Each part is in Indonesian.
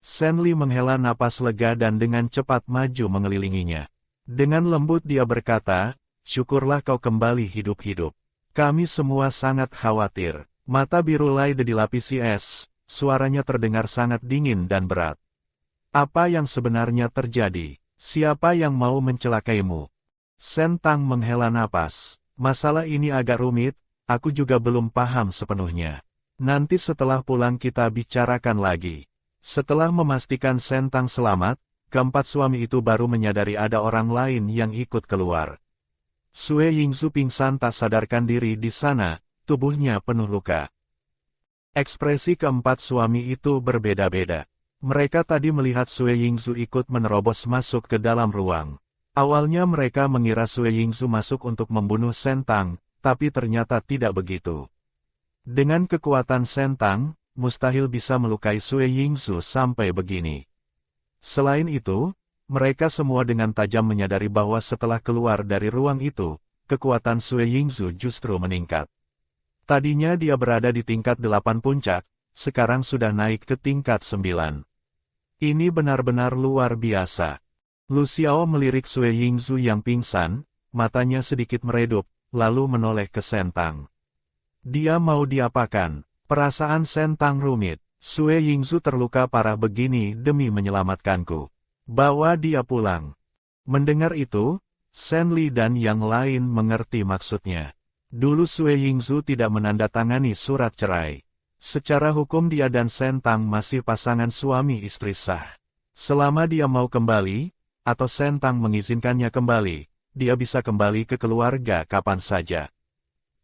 Senli menghela napas lega dan dengan cepat maju mengelilinginya. Dengan lembut dia berkata, syukurlah kau kembali hidup-hidup. Kami semua sangat khawatir. Mata biru Laide dilapisi es, suaranya terdengar sangat dingin dan berat. Apa yang sebenarnya terjadi? Siapa yang mau mencelakaimu? Sentang menghela napas. Masalah ini agak rumit, aku juga belum paham sepenuhnya. Nanti setelah pulang kita bicarakan lagi. Setelah memastikan Sentang selamat, keempat suami itu baru menyadari ada orang lain yang ikut keluar. Sue Yingzu pingsan tak sadarkan diri di sana, tubuhnya penuh luka. Ekspresi keempat suami itu berbeda-beda. Mereka tadi melihat Sue Yingzu ikut menerobos masuk ke dalam ruang. Awalnya mereka mengira Sue Yingzu masuk untuk membunuh Sentang, tapi ternyata tidak begitu. Dengan kekuatan Sentang, mustahil bisa melukai Sue Yingzu sampai begini. Selain itu, mereka semua dengan tajam menyadari bahwa setelah keluar dari ruang itu, kekuatan Sue Yingzu justru meningkat. Tadinya dia berada di tingkat 8 puncak, sekarang sudah naik ke tingkat 9. Ini benar-benar luar biasa. Lu Xiao melirik Sue Yingzu yang pingsan, matanya sedikit meredup, lalu menoleh ke Sentang. Dia mau diapakan? Perasaan Sentang rumit. Sue Yingzu terluka parah begini demi menyelamatkanku. Bawa dia pulang. Mendengar itu, Senli dan yang lain mengerti maksudnya. Dulu Sue Yingzu tidak menandatangani surat cerai. Secara hukum dia dan Sentang masih pasangan suami istri sah. Selama dia mau kembali, atau Sentang mengizinkannya kembali, dia bisa kembali ke keluarga kapan saja.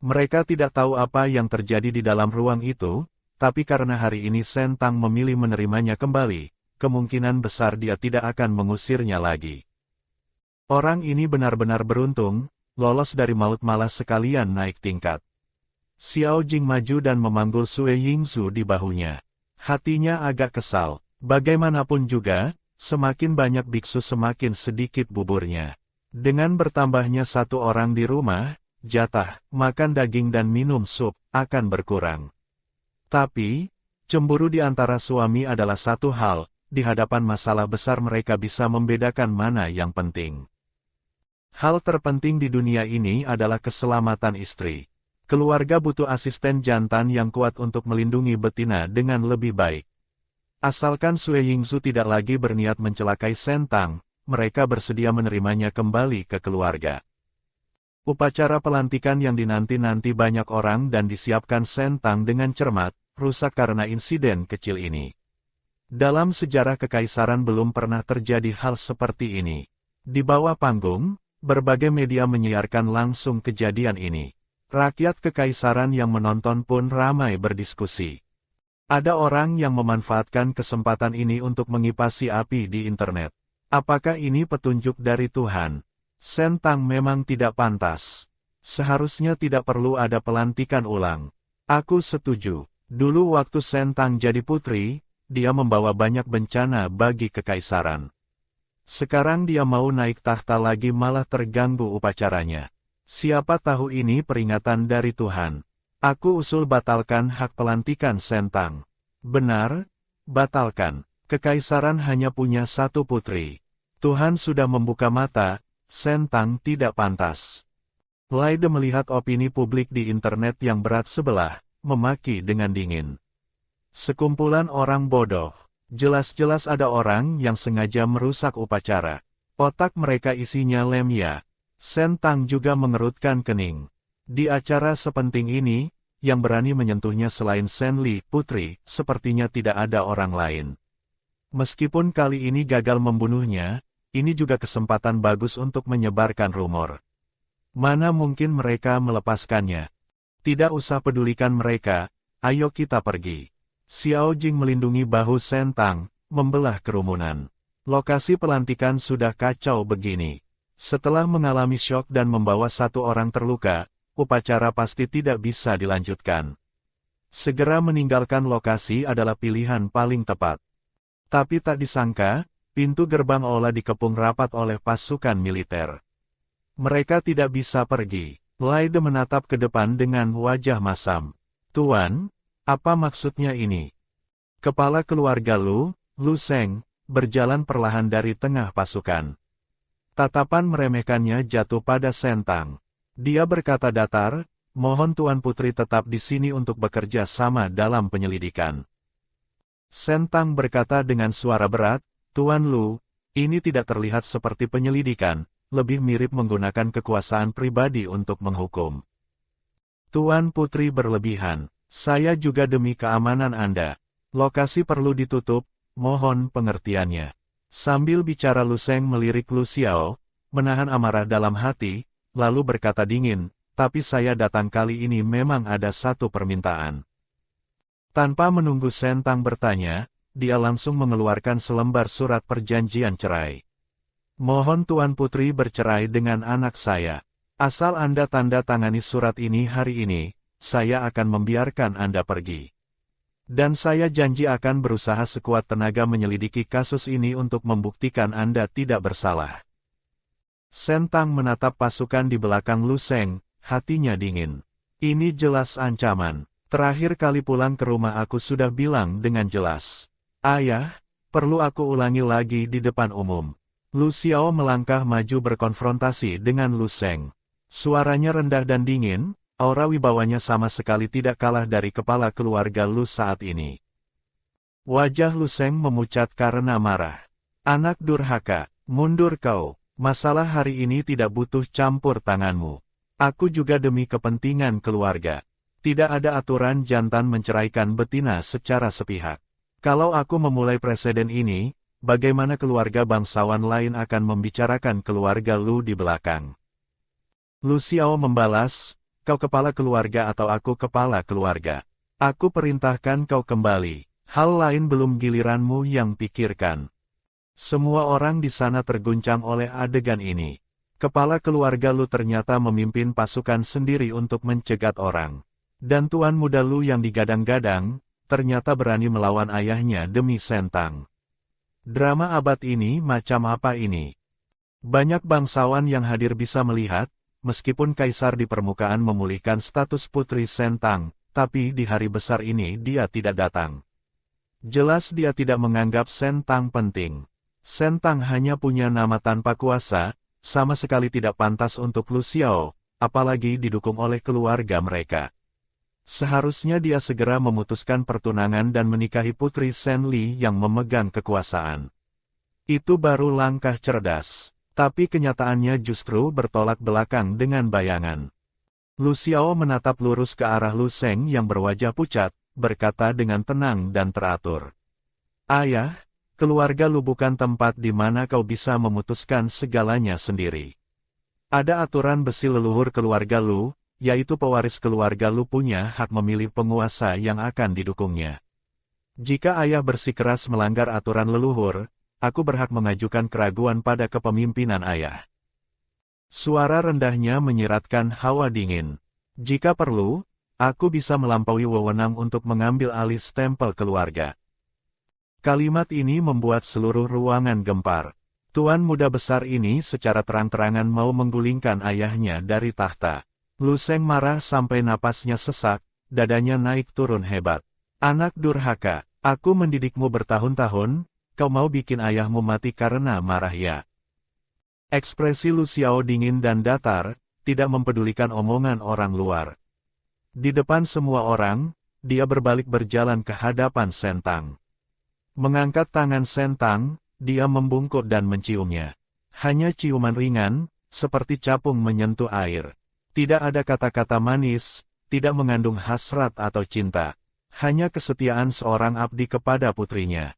Mereka tidak tahu apa yang terjadi di dalam ruang itu, tapi karena hari ini Sentang memilih menerimanya kembali, kemungkinan besar dia tidak akan mengusirnya lagi. Orang ini benar-benar beruntung, lolos dari maut malah sekalian naik tingkat. Xiao Jing maju dan memanggul Sue Yingzu di bahunya. Hatinya agak kesal, bagaimanapun juga, semakin banyak biksu semakin sedikit buburnya. Dengan bertambahnya satu orang di rumah, jatah, makan daging dan minum sup, akan berkurang. Tapi, cemburu di antara suami adalah satu hal, di hadapan masalah besar mereka bisa membedakan mana yang penting. Hal terpenting di dunia ini adalah keselamatan istri. Keluarga butuh asisten jantan yang kuat untuk melindungi betina dengan lebih baik. Asalkan Sue Yingzu tidak lagi berniat mencelakai Sentang, mereka bersedia menerimanya kembali ke keluarga. Upacara pelantikan yang dinanti-nanti banyak orang dan disiapkan Sentang dengan cermat, rusak karena insiden kecil ini. Dalam sejarah kekaisaran belum pernah terjadi hal seperti ini. Di bawah panggung, berbagai media menyiarkan langsung kejadian ini. Rakyat kekaisaran yang menonton pun ramai berdiskusi. Ada orang yang memanfaatkan kesempatan ini untuk mengipasi api di internet. Apakah ini petunjuk dari Tuhan? Sentang memang tidak pantas. Seharusnya tidak perlu ada pelantikan ulang. Aku setuju. Dulu waktu Sentang jadi putri, dia membawa banyak bencana bagi kekaisaran. Sekarang dia mau naik tahta lagi malah terganggu upacaranya. Siapa tahu ini peringatan dari Tuhan. Aku usul batalkan hak pelantikan Sentang. Benar, batalkan. Kekaisaran hanya punya satu putri. Tuhan sudah membuka mata, Sentang tidak pantas. Laide melihat opini publik di internet yang berat sebelah, memaki dengan dingin. Sekumpulan orang bodoh. Jelas-jelas ada orang yang sengaja merusak upacara. Otak mereka isinya lemnya. Sentang juga mengerutkan kening. Di acara sepenting ini, yang berani menyentuhnya selain Senli, putri, sepertinya tidak ada orang lain. Meskipun kali ini gagal membunuhnya, ini juga kesempatan bagus untuk menyebarkan rumor. Mana mungkin mereka melepaskannya? Tidak usah pedulikan mereka, ayo kita pergi. Xiao Jing melindungi bahu Sentang, membelah kerumunan. Lokasi pelantikan sudah kacau begini. Setelah mengalami syok dan membawa satu orang terluka, upacara pasti tidak bisa dilanjutkan. Segera meninggalkan lokasi adalah pilihan paling tepat. Tapi tak disangka, pintu gerbang aula dikepung rapat oleh pasukan militer. Mereka tidak bisa pergi. Laide menatap ke depan dengan wajah masam. Tuan, apa maksudnya ini? Kepala keluarga Lu, Lu Sheng berjalan perlahan dari tengah pasukan. Tatapan meremehkannya jatuh pada Sentang. Dia berkata datar, mohon Tuan Putri tetap di sini untuk bekerja sama dalam penyelidikan. Sentang berkata dengan suara berat, Tuan Lu, ini tidak terlihat seperti penyelidikan, lebih mirip menggunakan kekuasaan pribadi untuk menghukum. Tuan Putri berlebihan, saya juga demi keamanan Anda. Lokasi perlu ditutup, mohon pengertiannya. Sambil bicara Lu Sheng melirik Lu Xiao, menahan amarah dalam hati, lalu berkata dingin, tapi saya datang kali ini memang ada satu permintaan. Tanpa menunggu Sentang bertanya, dia langsung mengeluarkan selembar surat perjanjian cerai. Mohon Tuan Putri bercerai dengan anak saya. Asal Anda tanda tangani surat ini hari ini, saya akan membiarkan Anda pergi. Dan saya janji akan berusaha sekuat tenaga menyelidiki kasus ini untuk membuktikan Anda tidak bersalah. Sentang menatap pasukan di belakang Lu Sheng, hatinya dingin. Ini jelas ancaman. Terakhir kali pulang ke rumah aku sudah bilang dengan jelas. Ayah, perlu aku ulangi lagi di depan umum. Lu Xiao melangkah maju berkonfrontasi dengan Lu Sheng. Suaranya rendah dan dingin, aura wibawanya sama sekali tidak kalah dari kepala keluarga Lu saat ini. Wajah Lu Sheng memucat karena marah. Anak durhaka, mundur kau, masalah hari ini tidak butuh campur tanganmu. Aku juga demi kepentingan keluarga. Tidak ada aturan jantan menceraikan betina secara sepihak. Kalau aku memulai preseden ini, bagaimana keluarga bangsawan lain akan membicarakan keluarga Lu di belakang? Lu Xiao membalas, kau kepala keluarga atau aku kepala keluarga? Aku perintahkan kau kembali. Hal lain belum giliranmu yang pikirkan. Semua orang di sana terguncang oleh adegan ini. Kepala keluarga Lu ternyata memimpin pasukan sendiri untuk mencegat orang. Dan tuan muda Lu yang digadang-gadang, ternyata berani melawan ayahnya demi Sentang. Drama abad ini macam apa ini? Banyak bangsawan yang hadir bisa melihat, meskipun Kaisar di permukaan memulihkan status Putri Sentang, tapi di hari besar ini dia tidak datang. Jelas dia tidak menganggap Sentang penting. Sentang hanya punya nama tanpa kuasa, sama sekali tidak pantas untuk Lu Xiao, apalagi didukung oleh keluarga mereka. Seharusnya dia segera memutuskan pertunangan dan menikahi Putri Sen Li yang memegang kekuasaan. Itu baru langkah cerdas. Tapi kenyataannya justru bertolak belakang dengan bayangan. Lu Xiao menatap lurus ke arah Lu Sheng yang berwajah pucat, berkata dengan tenang dan teratur. Ayah, keluarga Lu bukan tempat di mana kau bisa memutuskan segalanya sendiri. Ada aturan besi leluhur keluarga Lu, yaitu pewaris keluarga Lu punya hak memilih penguasa yang akan didukungnya. Jika ayah bersikeras melanggar aturan leluhur, aku berhak mengajukan keraguan pada kepemimpinan ayah. Suara rendahnya menyiratkan hawa dingin. Jika perlu, aku bisa melampaui wewenang untuk mengambil alih stempel keluarga. Kalimat ini membuat seluruh ruangan gempar. Tuan muda besar ini secara terang-terangan mau menggulingkan ayahnya dari tahta. Lu Sheng marah sampai napasnya sesak, dadanya naik turun hebat. Anak durhaka, aku mendidikmu bertahun-tahun, kau mau bikin ayahmu mati karena marah ya? Ekspresi Lu Xiao dingin dan datar, tidak mempedulikan omongan orang luar. Di depan semua orang, dia berbalik berjalan ke hadapan Sentang. Mengangkat tangan Sentang, dia membungkuk dan menciumnya. Hanya ciuman ringan, seperti capung menyentuh air. Tidak ada kata-kata manis, tidak mengandung hasrat atau cinta. Hanya kesetiaan seorang abdi kepada putrinya.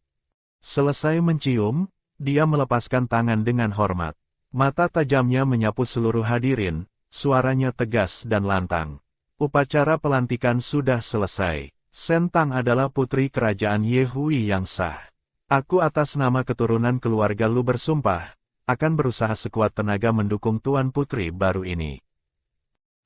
Selesai mencium, dia melepaskan tangan dengan hormat. Mata tajamnya menyapu seluruh hadirin, suaranya tegas dan lantang. Upacara pelantikan sudah selesai. Sentang adalah putri kerajaan Yehui yang sah. Aku atas nama keturunan keluarga Lu bersumpah, akan berusaha sekuat tenaga mendukung tuan putri baru ini.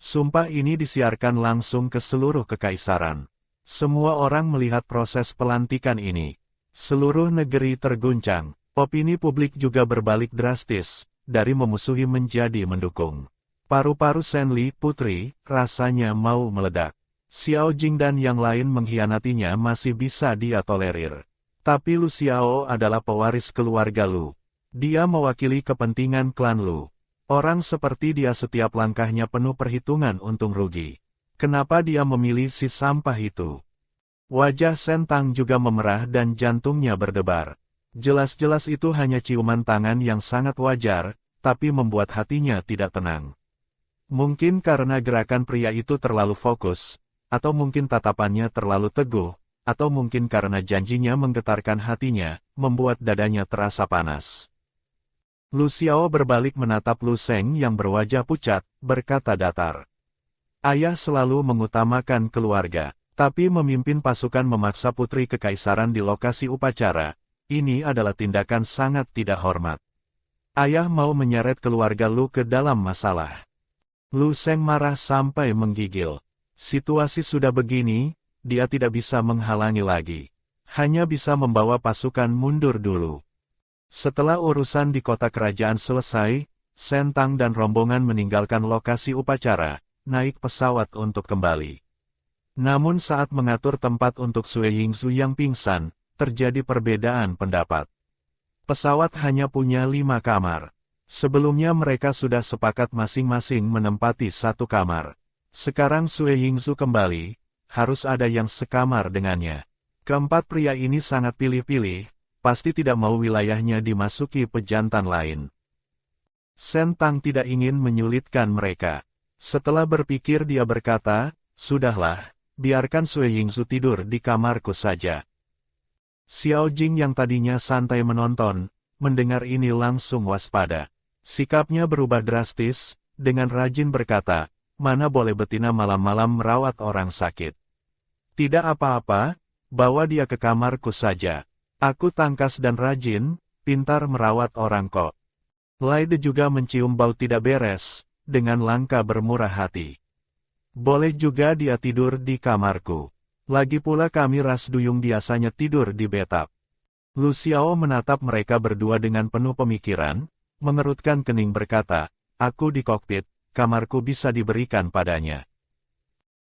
Sumpah ini disiarkan langsung ke seluruh kekaisaran. Semua orang melihat proses pelantikan ini. Seluruh negeri terguncang, opini publik juga berbalik drastis, dari memusuhi menjadi mendukung. Paru-paru Sen Li putri, rasanya mau meledak. Xiao Jing dan yang lain mengkhianatinya masih bisa dia tolerir. Tapi Lu Xiao adalah pewaris keluarga Lu. Dia mewakili kepentingan klan Lu. Orang seperti dia setiap langkahnya penuh perhitungan untung rugi. Kenapa dia memilih si sampah itu? Wajah Sentang juga memerah dan jantungnya berdebar. Jelas-jelas itu hanya ciuman tangan yang sangat wajar, tapi membuat hatinya tidak tenang. Mungkin karena gerakan pria itu terlalu fokus, atau mungkin tatapannya terlalu teguh, atau mungkin karena janjinya menggetarkan hatinya, membuat dadanya terasa panas. Lu Xiao berbalik menatap Lu Sheng yang berwajah pucat, berkata datar. Ayah selalu mengutamakan keluarga, tapi memimpin pasukan memaksa putri kekaisaran di lokasi upacara, ini adalah tindakan sangat tidak hormat. Ayah mau menyeret keluarga Lu ke dalam masalah. Lu Sheng marah sampai menggigil. Situasi sudah begini, dia tidak bisa menghalangi lagi. Hanya bisa membawa pasukan mundur dulu. Setelah urusan di kota kerajaan selesai, Sentang dan rombongan meninggalkan lokasi upacara, naik pesawat untuk kembali. Namun saat mengatur tempat untuk Sue Yingzu yang pingsan, terjadi perbedaan pendapat. Pesawat hanya punya 5 kamar. Sebelumnya mereka sudah sepakat masing-masing menempati 1 kamar. Sekarang Sue Yingzu kembali, harus ada yang sekamar dengannya. Keempat pria ini sangat pilih-pilih, pasti tidak mau wilayahnya dimasuki pejantan lain. Sentang tidak ingin menyulitkan mereka. Setelah berpikir dia berkata, sudahlah, biarkan Sue Yingzu tidur di kamarku saja. Xiao Jing yang tadinya santai menonton, mendengar ini langsung waspada. Sikapnya berubah drastis, dengan rajin berkata, mana boleh betina malam-malam merawat orang sakit. Tidak apa-apa, bawa dia ke kamarku saja. Aku tangkas dan rajin, pintar merawat orang kok. Laide juga mencium bau tidak beres, dengan langkah bermurah hati. Boleh juga dia tidur di kamarku. Lagi pula kami ras duyung biasanya tidur di betap. Lu Xiao menatap mereka berdua dengan penuh pemikiran, mengerutkan kening berkata, aku di kokpit, kamarku bisa diberikan padanya.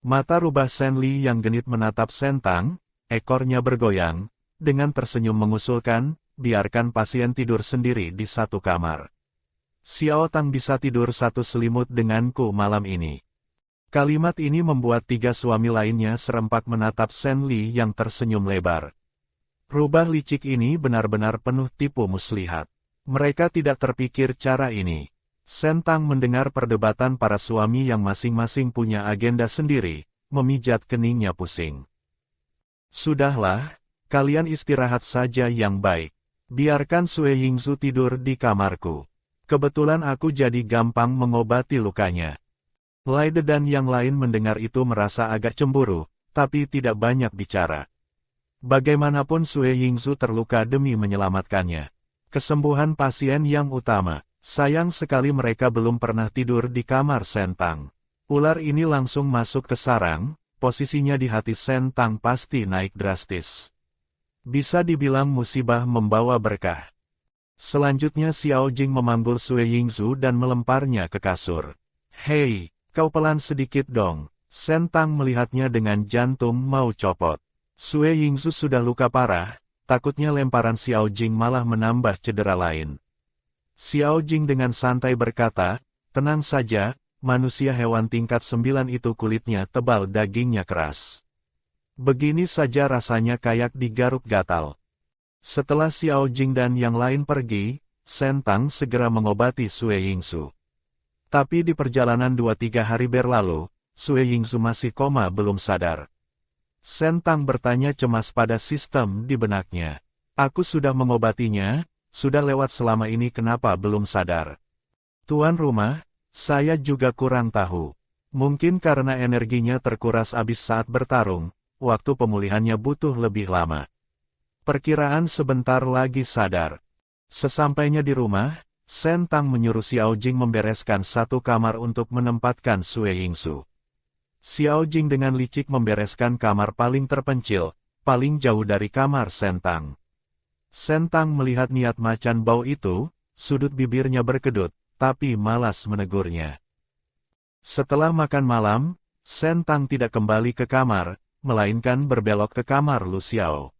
Mata rubah Shen Li yang genit menatap Sentang, ekornya bergoyang, dengan tersenyum mengusulkan, biarkan pasien tidur sendiri di 1 kamar. Xiao Tang bisa tidur 1 selimut denganku malam ini. Kalimat ini membuat 3 suami lainnya serempak menatap Shen Li yang tersenyum lebar. Rubah licik ini benar-benar penuh tipu muslihat. Mereka tidak terpikir cara ini. Sentang mendengar perdebatan para suami yang masing-masing punya agenda sendiri, memijat keningnya pusing. Sudahlah, kalian istirahat saja yang baik. Biarkan Sue Yingzu tidur di kamarku. Kebetulan aku jadi gampang mengobati lukanya. Laide dan yang lain mendengar itu merasa agak cemburu, tapi tidak banyak bicara. Bagaimanapun Sue Yingzu terluka demi menyelamatkannya. Kesembuhan pasien yang utama. Sayang sekali mereka belum pernah tidur di kamar Sentang. Ular ini langsung masuk ke sarang, posisinya di hati Sentang pasti naik drastis. Bisa dibilang musibah membawa berkah. Selanjutnya Xiao Jing memanggul Sue Yingzu dan melemparnya ke kasur. Hei, kau pelan sedikit dong. Sentang melihatnya dengan jantung mau copot. Sue Yingzu sudah luka parah, takutnya lemparan Xiao Jing malah menambah cedera lain. Xiao Jing dengan santai berkata, tenang saja, manusia hewan tingkat 9 itu kulitnya tebal dagingnya keras. Begini saja rasanya kayak digaruk gatal. Setelah Xiao Jing dan yang lain pergi, Sentang segera mengobati Sue Yingzu. Tapi di perjalanan 2-3 hari berlalu, Sue Yingzu masih koma belum sadar. Sentang bertanya cemas pada sistem di benaknya. Aku sudah mengobatinya. Sudah lewat selama ini kenapa belum sadar? Tuan rumah, saya juga kurang tahu. Mungkin karena energinya terkuras habis saat bertarung, waktu pemulihannya butuh lebih lama. Perkiraan sebentar lagi sadar. Sesampainya di rumah, Sentang menyuruh Xiao Jing membereskan 1 kamar untuk menempatkan Sue Yingzu. Xiao Jing dengan licik membereskan kamar paling terpencil, paling jauh dari kamar Sentang. Sentang melihat niat macan bau itu, sudut bibirnya berkedut, tapi malas menegurnya. Setelah makan malam, Sentang tidak kembali ke kamar, melainkan berbelok ke kamar Lu Xiao.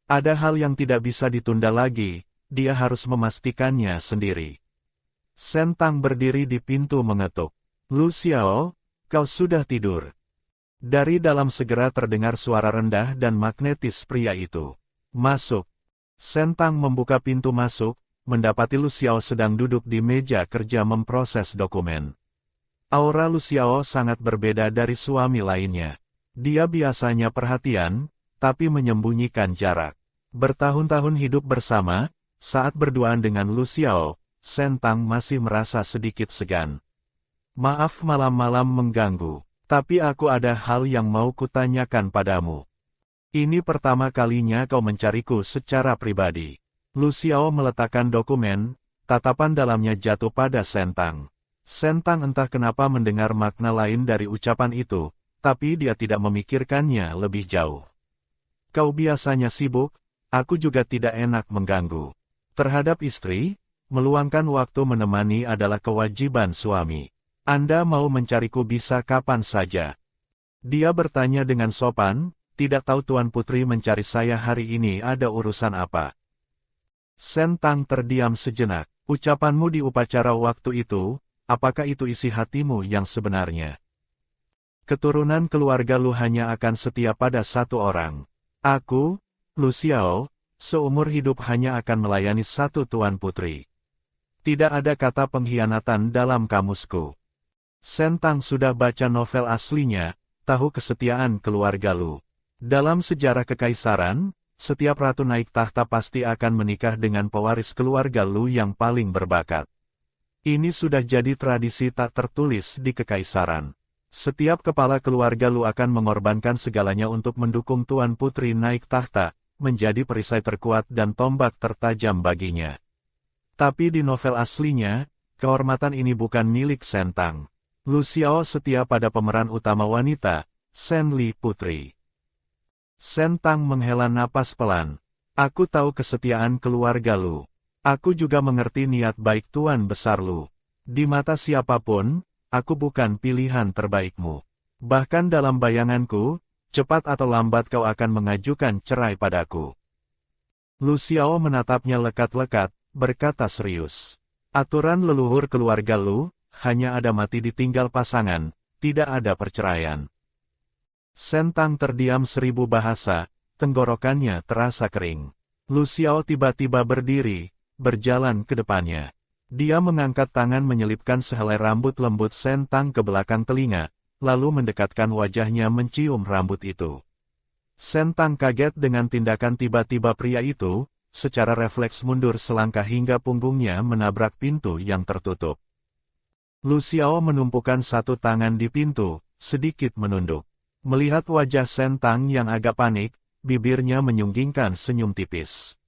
Ada hal yang tidak bisa ditunda lagi, dia harus memastikannya sendiri. Sentang berdiri di pintu mengetuk. Lu Xiao, kau sudah tidur. Dari dalam segera terdengar suara rendah dan magnetis pria itu. Masuk. Sentang membuka pintu masuk, mendapati Lu Xiao sedang duduk di meja kerja memproses dokumen. Aura Lu Xiao sangat berbeda dari suami lainnya. Dia biasanya perhatian, tapi menyembunyikan jarak. Bertahun-tahun hidup bersama, saat berduaan dengan Lu Xiao, Sentang masih merasa sedikit segan. Maaf malam-malam mengganggu, tapi aku ada hal yang mau kutanyakan padamu. Ini pertama kalinya kau mencariku secara pribadi. Lu Xiao meletakkan dokumen, tatapan dalamnya jatuh pada Sentang. Sentang entah kenapa mendengar makna lain dari ucapan itu, tapi dia tidak memikirkannya lebih jauh. Kau biasanya sibuk, aku juga tidak enak mengganggu. Terhadap istri, meluangkan waktu menemani adalah kewajiban suami. Anda mau mencariku bisa kapan saja. Dia bertanya dengan sopan, tidak tahu Tuan Putri mencari saya hari ini ada urusan apa. Sentang terdiam sejenak. Ucapanmu di upacara waktu itu, apakah itu isi hatimu yang sebenarnya? Keturunan keluarga Lu hanya akan setia pada satu orang. Aku, Lu Xiao, seumur hidup hanya akan melayani satu Tuan Putri. Tidak ada kata pengkhianatan dalam kamusku. Sentang sudah baca novel aslinya, tahu kesetiaan keluarga Lu. Dalam sejarah kekaisaran, setiap ratu naik tahta pasti akan menikah dengan pewaris keluarga Lu yang paling berbakat. Ini sudah jadi tradisi tak tertulis di kekaisaran. Setiap kepala keluarga Lu akan mengorbankan segalanya untuk mendukung Tuan Putri naik tahta, menjadi perisai terkuat dan tombak tertajam baginya. Tapi di novel aslinya, kehormatan ini bukan milik Sentang. Lu Xiao setia pada pemeran utama wanita, Sen Li Putri. Sentang menghela napas pelan. Aku tahu kesetiaan keluarga Lu. Aku juga mengerti niat baik Tuan Besar Lu. Di mata siapapun, aku bukan pilihan terbaikmu. Bahkan dalam bayanganku, cepat atau lambat kau akan mengajukan cerai padaku. Lu Xiao menatapnya lekat-lekat, berkata serius. Aturan leluhur keluarga Lu, hanya ada mati ditinggal pasangan, tidak ada perceraian. Sentang terdiam 1000 bahasa, tenggorokannya terasa kering. Lu Xiao tiba-tiba berdiri, berjalan ke depannya. Dia mengangkat tangan menyelipkan sehelai rambut lembut Sentang ke belakang telinga, lalu mendekatkan wajahnya mencium rambut itu. Sentang kaget dengan tindakan tiba-tiba pria itu, secara refleks mundur selangkah hingga punggungnya menabrak pintu yang tertutup. Lu Xiao menumpukan satu tangan di pintu, sedikit menunduk. Melihat wajah Sentang yang agak panik, bibirnya menyunggingkan senyum tipis.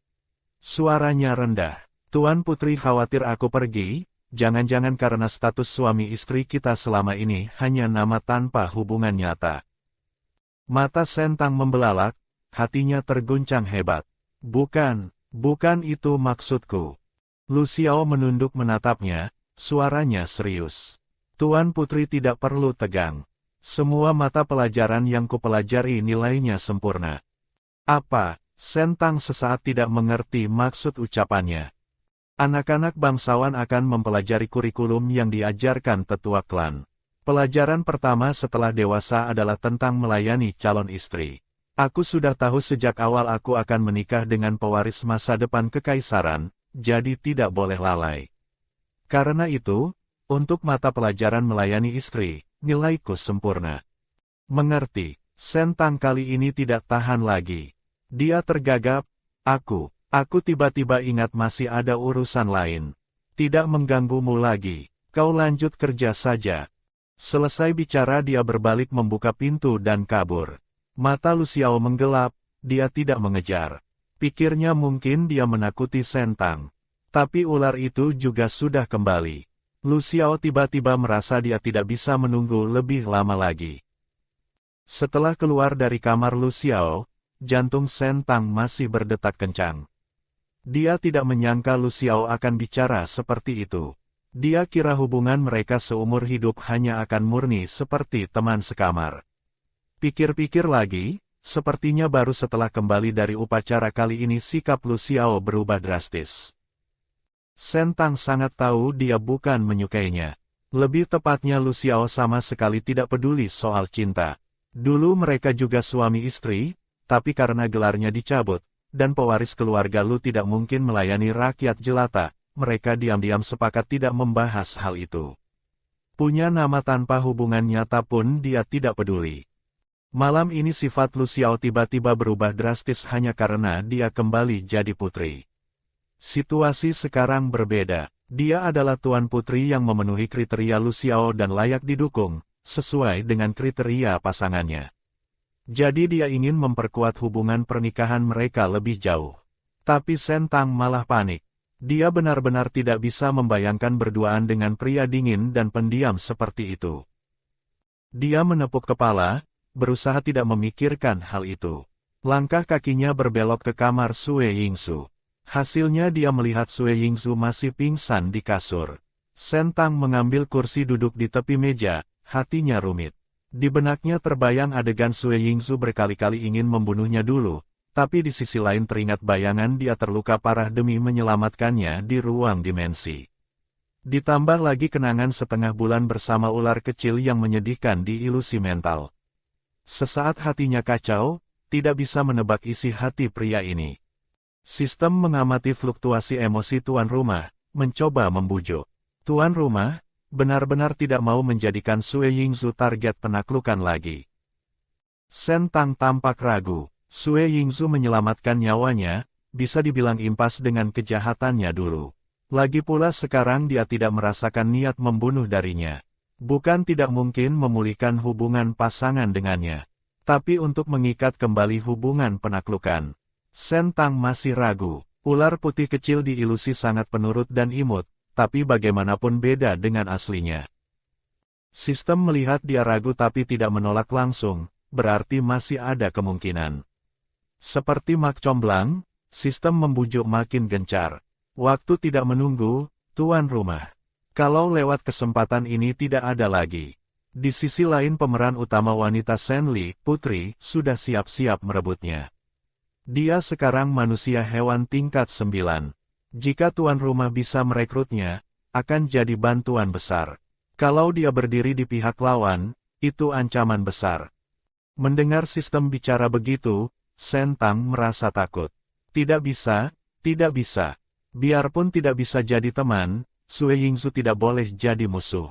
Suaranya rendah. Tuan Putri khawatir aku pergi, jangan-jangan karena status suami istri kita selama ini hanya nama tanpa hubungan nyata. Mata Sentang membelalak, hatinya terguncang hebat. Bukan itu maksudku. Lu Xiao menunduk menatapnya, suaranya serius. Tuan Putri tidak perlu tegang. Semua mata pelajaran yang kupelajari nilainya sempurna. Apa? Sentang sesaat tidak mengerti maksud ucapannya. Anak-anak bangsawan akan mempelajari kurikulum yang diajarkan tetua klan. Pelajaran pertama setelah dewasa adalah tentang melayani calon istri. Aku sudah tahu sejak awal aku akan menikah dengan pewaris masa depan kekaisaran, jadi tidak boleh lalai. Karena itu, untuk mata pelajaran melayani istri, nilaiku sempurna. Mengerti, Sentang kali ini tidak tahan lagi. Dia tergagap, aku tiba-tiba ingat masih ada urusan lain. Tidak mengganggumu lagi, kau lanjut kerja saja. Selesai bicara dia berbalik membuka pintu dan kabur. Mata Lu Xiao menggelap, dia tidak mengejar. Pikirnya mungkin dia menakuti Sentang. Tapi ular itu juga sudah kembali. Lu Xiao tiba-tiba merasa dia tidak bisa menunggu lebih lama lagi. Setelah keluar dari kamar Lu Xiao, jantung Sentang masih berdetak kencang. Dia tidak menyangka Lu Xiao akan bicara seperti itu. Dia kira hubungan mereka seumur hidup hanya akan murni seperti teman sekamar. Pikir-pikir lagi, Sepertinya baru setelah kembali dari upacara kali ini sikap Lu Xiao berubah drastis. Shen Tang sangat tahu dia bukan menyukainya. Lebih tepatnya Lu Xiao sama sekali tidak peduli soal cinta. Dulu mereka juga suami istri, tapi karena gelarnya dicabut, dan pewaris keluarga Lu tidak mungkin melayani rakyat jelata, mereka diam-diam sepakat tidak membahas hal itu. Punya nama tanpa hubungan nyata pun dia tidak peduli. Malam ini sifat Lu Xiao tiba-tiba berubah drastis hanya karena dia kembali jadi putri. Situasi sekarang berbeda. Dia adalah tuan putri yang memenuhi kriteria Lu Xiao dan layak didukung, sesuai dengan kriteria pasangannya. Jadi dia ingin memperkuat hubungan pernikahan mereka lebih jauh. Tapi Shen Tang malah panik. Dia benar-benar tidak bisa membayangkan berduaan dengan pria dingin dan pendiam seperti itu. Dia menepuk kepala, berusaha tidak memikirkan hal itu. Langkah kakinya berbelok ke kamar Sue Yingsu. Hasilnya dia melihat Sue Yingsu masih pingsan di kasur. Shen Tang mengambil kursi duduk di tepi meja, hatinya rumit. Di benaknya terbayang adegan Sue Yingsu berkali-kali ingin membunuhnya dulu, tapi di sisi lain teringat bayangan dia terluka parah demi menyelamatkannya di ruang dimensi. Ditambah lagi kenangan setengah bulan bersama ular kecil yang menyedihkan di ilusi mental. Sesaat hatinya kacau, tidak bisa menebak isi hati pria ini. Sistem mengamati fluktuasi emosi tuan rumah, mencoba membujuk. Tuan rumah, benar-benar tidak mau menjadikan Sue Yingsu target penaklukan lagi. Shen Tang tampak ragu. Sue Yingsu menyelamatkan nyawanya, bisa dibilang impas dengan kejahatannya dulu. Lagi pula sekarang dia tidak merasakan niat membunuh darinya. Bukan tidak mungkin memulihkan hubungan pasangan dengannya. Tapi untuk mengikat kembali hubungan penaklukan. Shen Tang masih ragu. Ular putih kecil di ilusi sangat penurut dan imut, tapi bagaimanapun beda dengan aslinya. Sistem melihat dia ragu tapi tidak menolak langsung, berarti masih ada kemungkinan. Seperti mak comblang, sistem membujuk makin gencar. Waktu tidak menunggu, tuan rumah. Kalau lewat kesempatan ini tidak ada lagi. Di sisi lain pemeran utama wanita Shen Li, putri, sudah siap-siap merebutnya. Dia sekarang manusia hewan tingkat 9. Jika tuan rumah bisa merekrutnya, akan jadi bantuan besar. Kalau dia berdiri di pihak lawan, itu ancaman besar. Mendengar sistem bicara begitu, Shen Tang merasa takut. Tidak bisa, tidak bisa. Biarpun tidak bisa jadi teman, Sue Yingsu tidak boleh jadi musuh.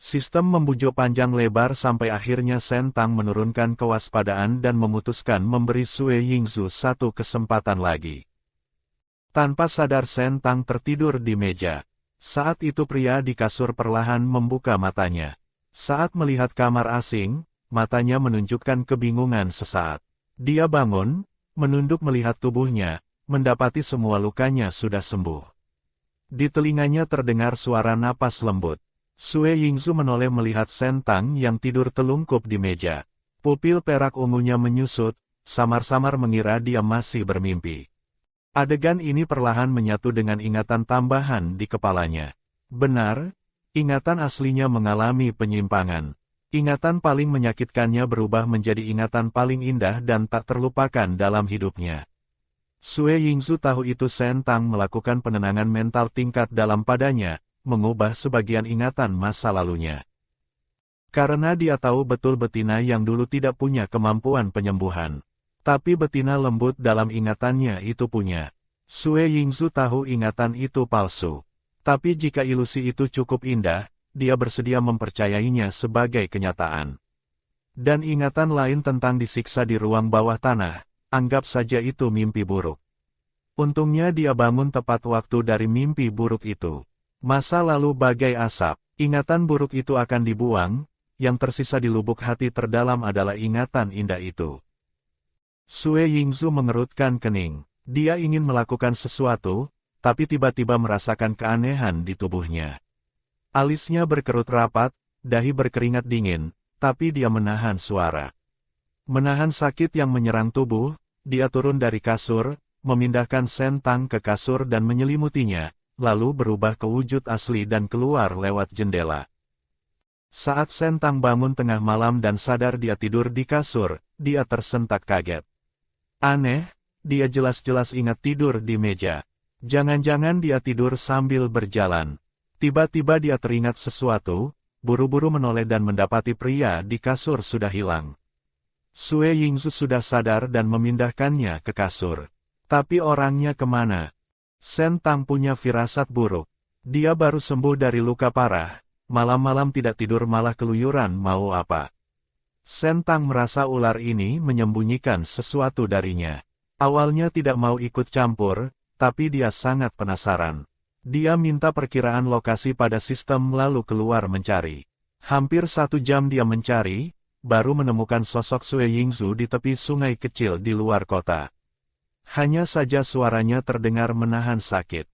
Sistem membujuk panjang lebar sampai akhirnya Shen Tang menurunkan kewaspadaan dan memutuskan memberi Sue Yingsu satu kesempatan lagi. Tanpa sadar Shen Tang tertidur di meja. Saat itu pria di kasur perlahan membuka matanya. Saat melihat kamar asing, matanya menunjukkan kebingungan sesaat. Dia bangun, menunduk melihat tubuhnya, mendapati semua lukanya sudah sembuh. Di telinganya terdengar suara napas lembut. Sue Yingsu menoleh melihat Shen Tang yang tidur telungkup di meja. Pupil perak ungunya menyusut, samar-samar mengira dia masih bermimpi. Adegan ini perlahan menyatu dengan ingatan tambahan di kepalanya. Benar, ingatan aslinya mengalami penyimpangan. Ingatan paling menyakitkannya berubah menjadi ingatan paling indah dan tak terlupakan dalam hidupnya. Sue Yingsu tahu itu Shen Tang melakukan penenangan mental tingkat dalam padanya, mengubah sebagian ingatan masa lalunya. Karena dia tahu betul betina yang dulu tidak punya kemampuan penyembuhan. Tapi betina lembut dalam ingatannya itu punya. Sue Yingsu tahu ingatan itu palsu. Tapi jika ilusi itu cukup indah, dia bersedia mempercayainya sebagai kenyataan. Dan ingatan lain tentang disiksa di ruang bawah tanah, anggap saja itu mimpi buruk. Untungnya dia bangun tepat waktu dari mimpi buruk itu. Masa lalu bagai asap, ingatan buruk itu akan dibuang, yang tersisa di lubuk hati terdalam adalah ingatan indah itu. Sue Yingsu mengerutkan kening. Dia ingin melakukan sesuatu, tapi tiba-tiba merasakan keanehan di tubuhnya. Alisnya berkerut rapat, dahi berkeringat dingin, tapi dia menahan suara. Menahan sakit yang menyerang tubuh, dia turun dari kasur, memindahkan Shen Tang ke kasur dan menyelimutinya, lalu berubah ke wujud asli dan keluar lewat jendela. Saat Sentang bangun tengah malam dan sadar dia tidur di kasur, dia tersentak kaget. Aneh, dia jelas-jelas ingat tidur di meja. Jangan-jangan dia tidur sambil berjalan. Tiba-tiba dia teringat sesuatu, buru-buru menoleh dan mendapati pria di kasur sudah hilang. Sue Yingzu sudah sadar dan memindahkannya ke kasur. Tapi orangnya kemana? Sentang punya firasat buruk. Dia baru sembuh dari luka parah. Malam-malam tidak tidur malah keluyuran mau apa. Sentang merasa ular ini menyembunyikan sesuatu darinya. Awalnya tidak mau ikut campur, tapi dia sangat penasaran. Dia minta perkiraan lokasi pada sistem lalu keluar mencari. Hampir 1 jam dia mencari, baru menemukan sosok Sue Yingzu di tepi sungai kecil di luar kota. Hanya saja suaranya terdengar menahan sakit.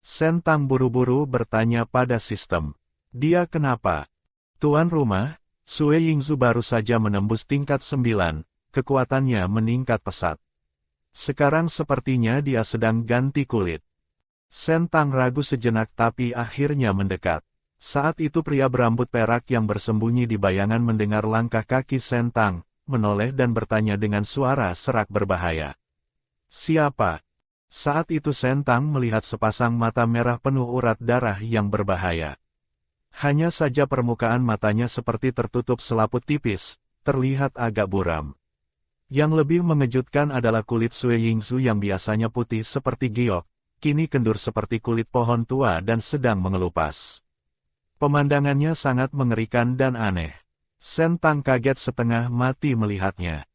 Sentang buru-buru bertanya pada sistem. Dia kenapa? Tuan rumah, Sue Yingzu baru saja menembus tingkat 9, kekuatannya meningkat pesat. Sekarang sepertinya dia sedang ganti kulit. Sentang ragu sejenak tapi akhirnya mendekat. Saat itu pria berambut perak yang bersembunyi di bayangan mendengar langkah kaki Sentang, menoleh dan bertanya dengan suara serak berbahaya. Siapa? Saat itu Sentang melihat sepasang mata merah penuh urat darah yang berbahaya. Hanya saja permukaan matanya seperti tertutup selaput tipis, terlihat agak buram. Yang lebih mengejutkan adalah kulit Sue Yingzu yang biasanya putih seperti giok, kini kendur seperti kulit pohon tua dan sedang mengelupas. Pemandangannya sangat mengerikan dan aneh. Sentang kaget setengah mati melihatnya.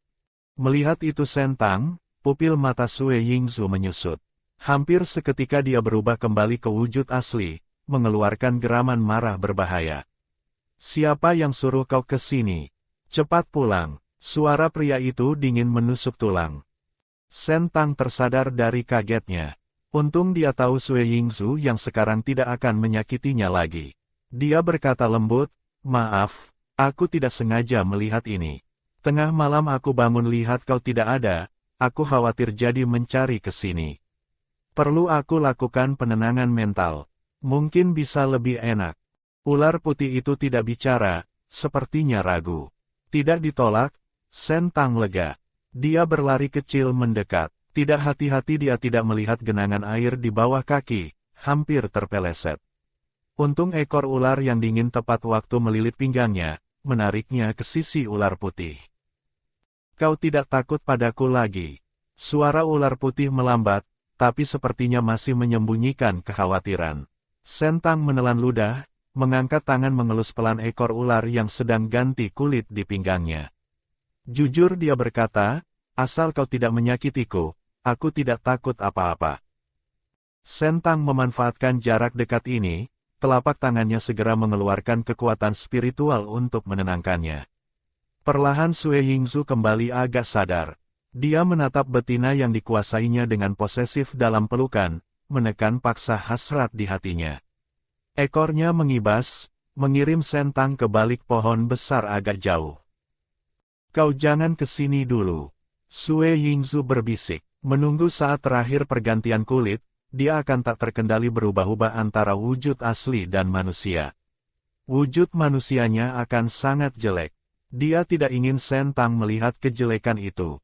Melihat itu Sentang, pupil mata Sue Yingzu menyusut. Hampir seketika dia berubah kembali ke wujud asli, mengeluarkan geraman marah berbahaya. Siapa yang suruh kau ke sini? Cepat pulang. Suara pria itu dingin menusuk tulang. Sentang tersadar dari kagetnya. Untung dia tahu Sue Yingzu yang sekarang tidak akan menyakitinya lagi. Dia berkata lembut, maaf, aku tidak sengaja melihat ini. Tengah malam aku bangun lihat kau tidak ada, aku khawatir jadi mencari ke sini. Perlu aku lakukan penenangan mental. Mungkin bisa lebih enak. Ular putih itu tidak bicara, sepertinya ragu. Tidak ditolak, Sentang lega. Dia berlari kecil mendekat. Tidak hati-hati dia tidak melihat genangan air di bawah kaki, hampir terpeleset. Untung ekor ular yang dingin tepat waktu melilit pinggangnya, menariknya ke sisi ular putih. Kau tidak takut padaku lagi. Suara ular putih melambat, tapi sepertinya masih menyembunyikan kekhawatiran. Sentang menelan ludah, mengangkat tangan mengelus pelan ekor ular yang sedang ganti kulit di pinggangnya. Jujur dia berkata, asal kau tidak menyakitiku, aku tidak takut apa-apa. Sentang memanfaatkan jarak dekat ini, telapak tangannya segera mengeluarkan kekuatan spiritual untuk menenangkannya. Perlahan Sue Yingzu kembali agak sadar. Dia menatap betina yang dikuasainya dengan posesif dalam pelukan, menekan paksa hasrat di hatinya. Ekornya mengibas, mengirim Sentang ke balik pohon besar agak jauh. Kau jangan ke sini dulu. Sue Yingzu berbisik. Menunggu saat terakhir pergantian kulit, dia akan tak terkendali berubah-ubah antara wujud asli dan manusia. Wujud manusianya akan sangat jelek. Dia tidak ingin Sentang melihat kejelekan itu.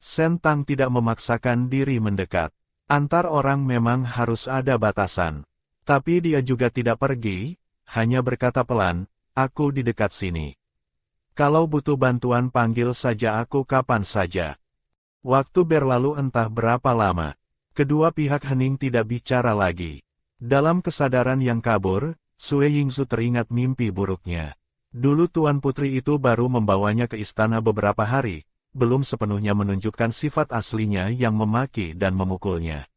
Sentang tidak memaksakan diri mendekat. Antar orang memang harus ada batasan. Tapi dia juga tidak pergi, hanya berkata pelan, aku di dekat sini. Kalau butuh bantuan panggil saja aku kapan saja. Waktu berlalu entah berapa lama. Kedua pihak hening tidak bicara lagi. Dalam kesadaran yang kabur, Sue Yingzu teringat mimpi buruknya. Dulu Tuan Putri itu baru membawanya ke istana beberapa hari, belum sepenuhnya menunjukkan sifat aslinya yang memaki dan memukulnya.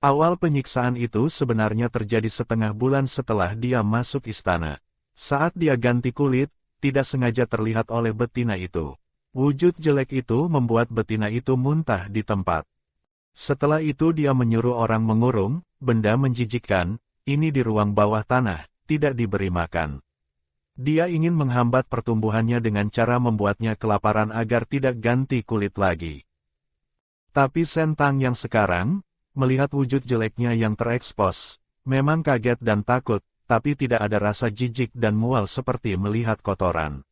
Awal penyiksaan itu sebenarnya terjadi setengah bulan setelah dia masuk istana. Saat dia ganti kulit, tidak sengaja terlihat oleh betina itu. Wujud jelek itu membuat betina itu muntah di tempat. Setelah itu dia menyuruh orang mengurung, benda menjijikkan, ini di ruang bawah tanah, tidak diberi makan. Dia ingin menghambat pertumbuhannya dengan cara membuatnya kelaparan agar tidak ganti kulit lagi. Tapi Sentang yang sekarang, melihat wujud jeleknya yang terekspos, memang kaget dan takut, tapi tidak ada rasa jijik dan mual seperti melihat kotoran.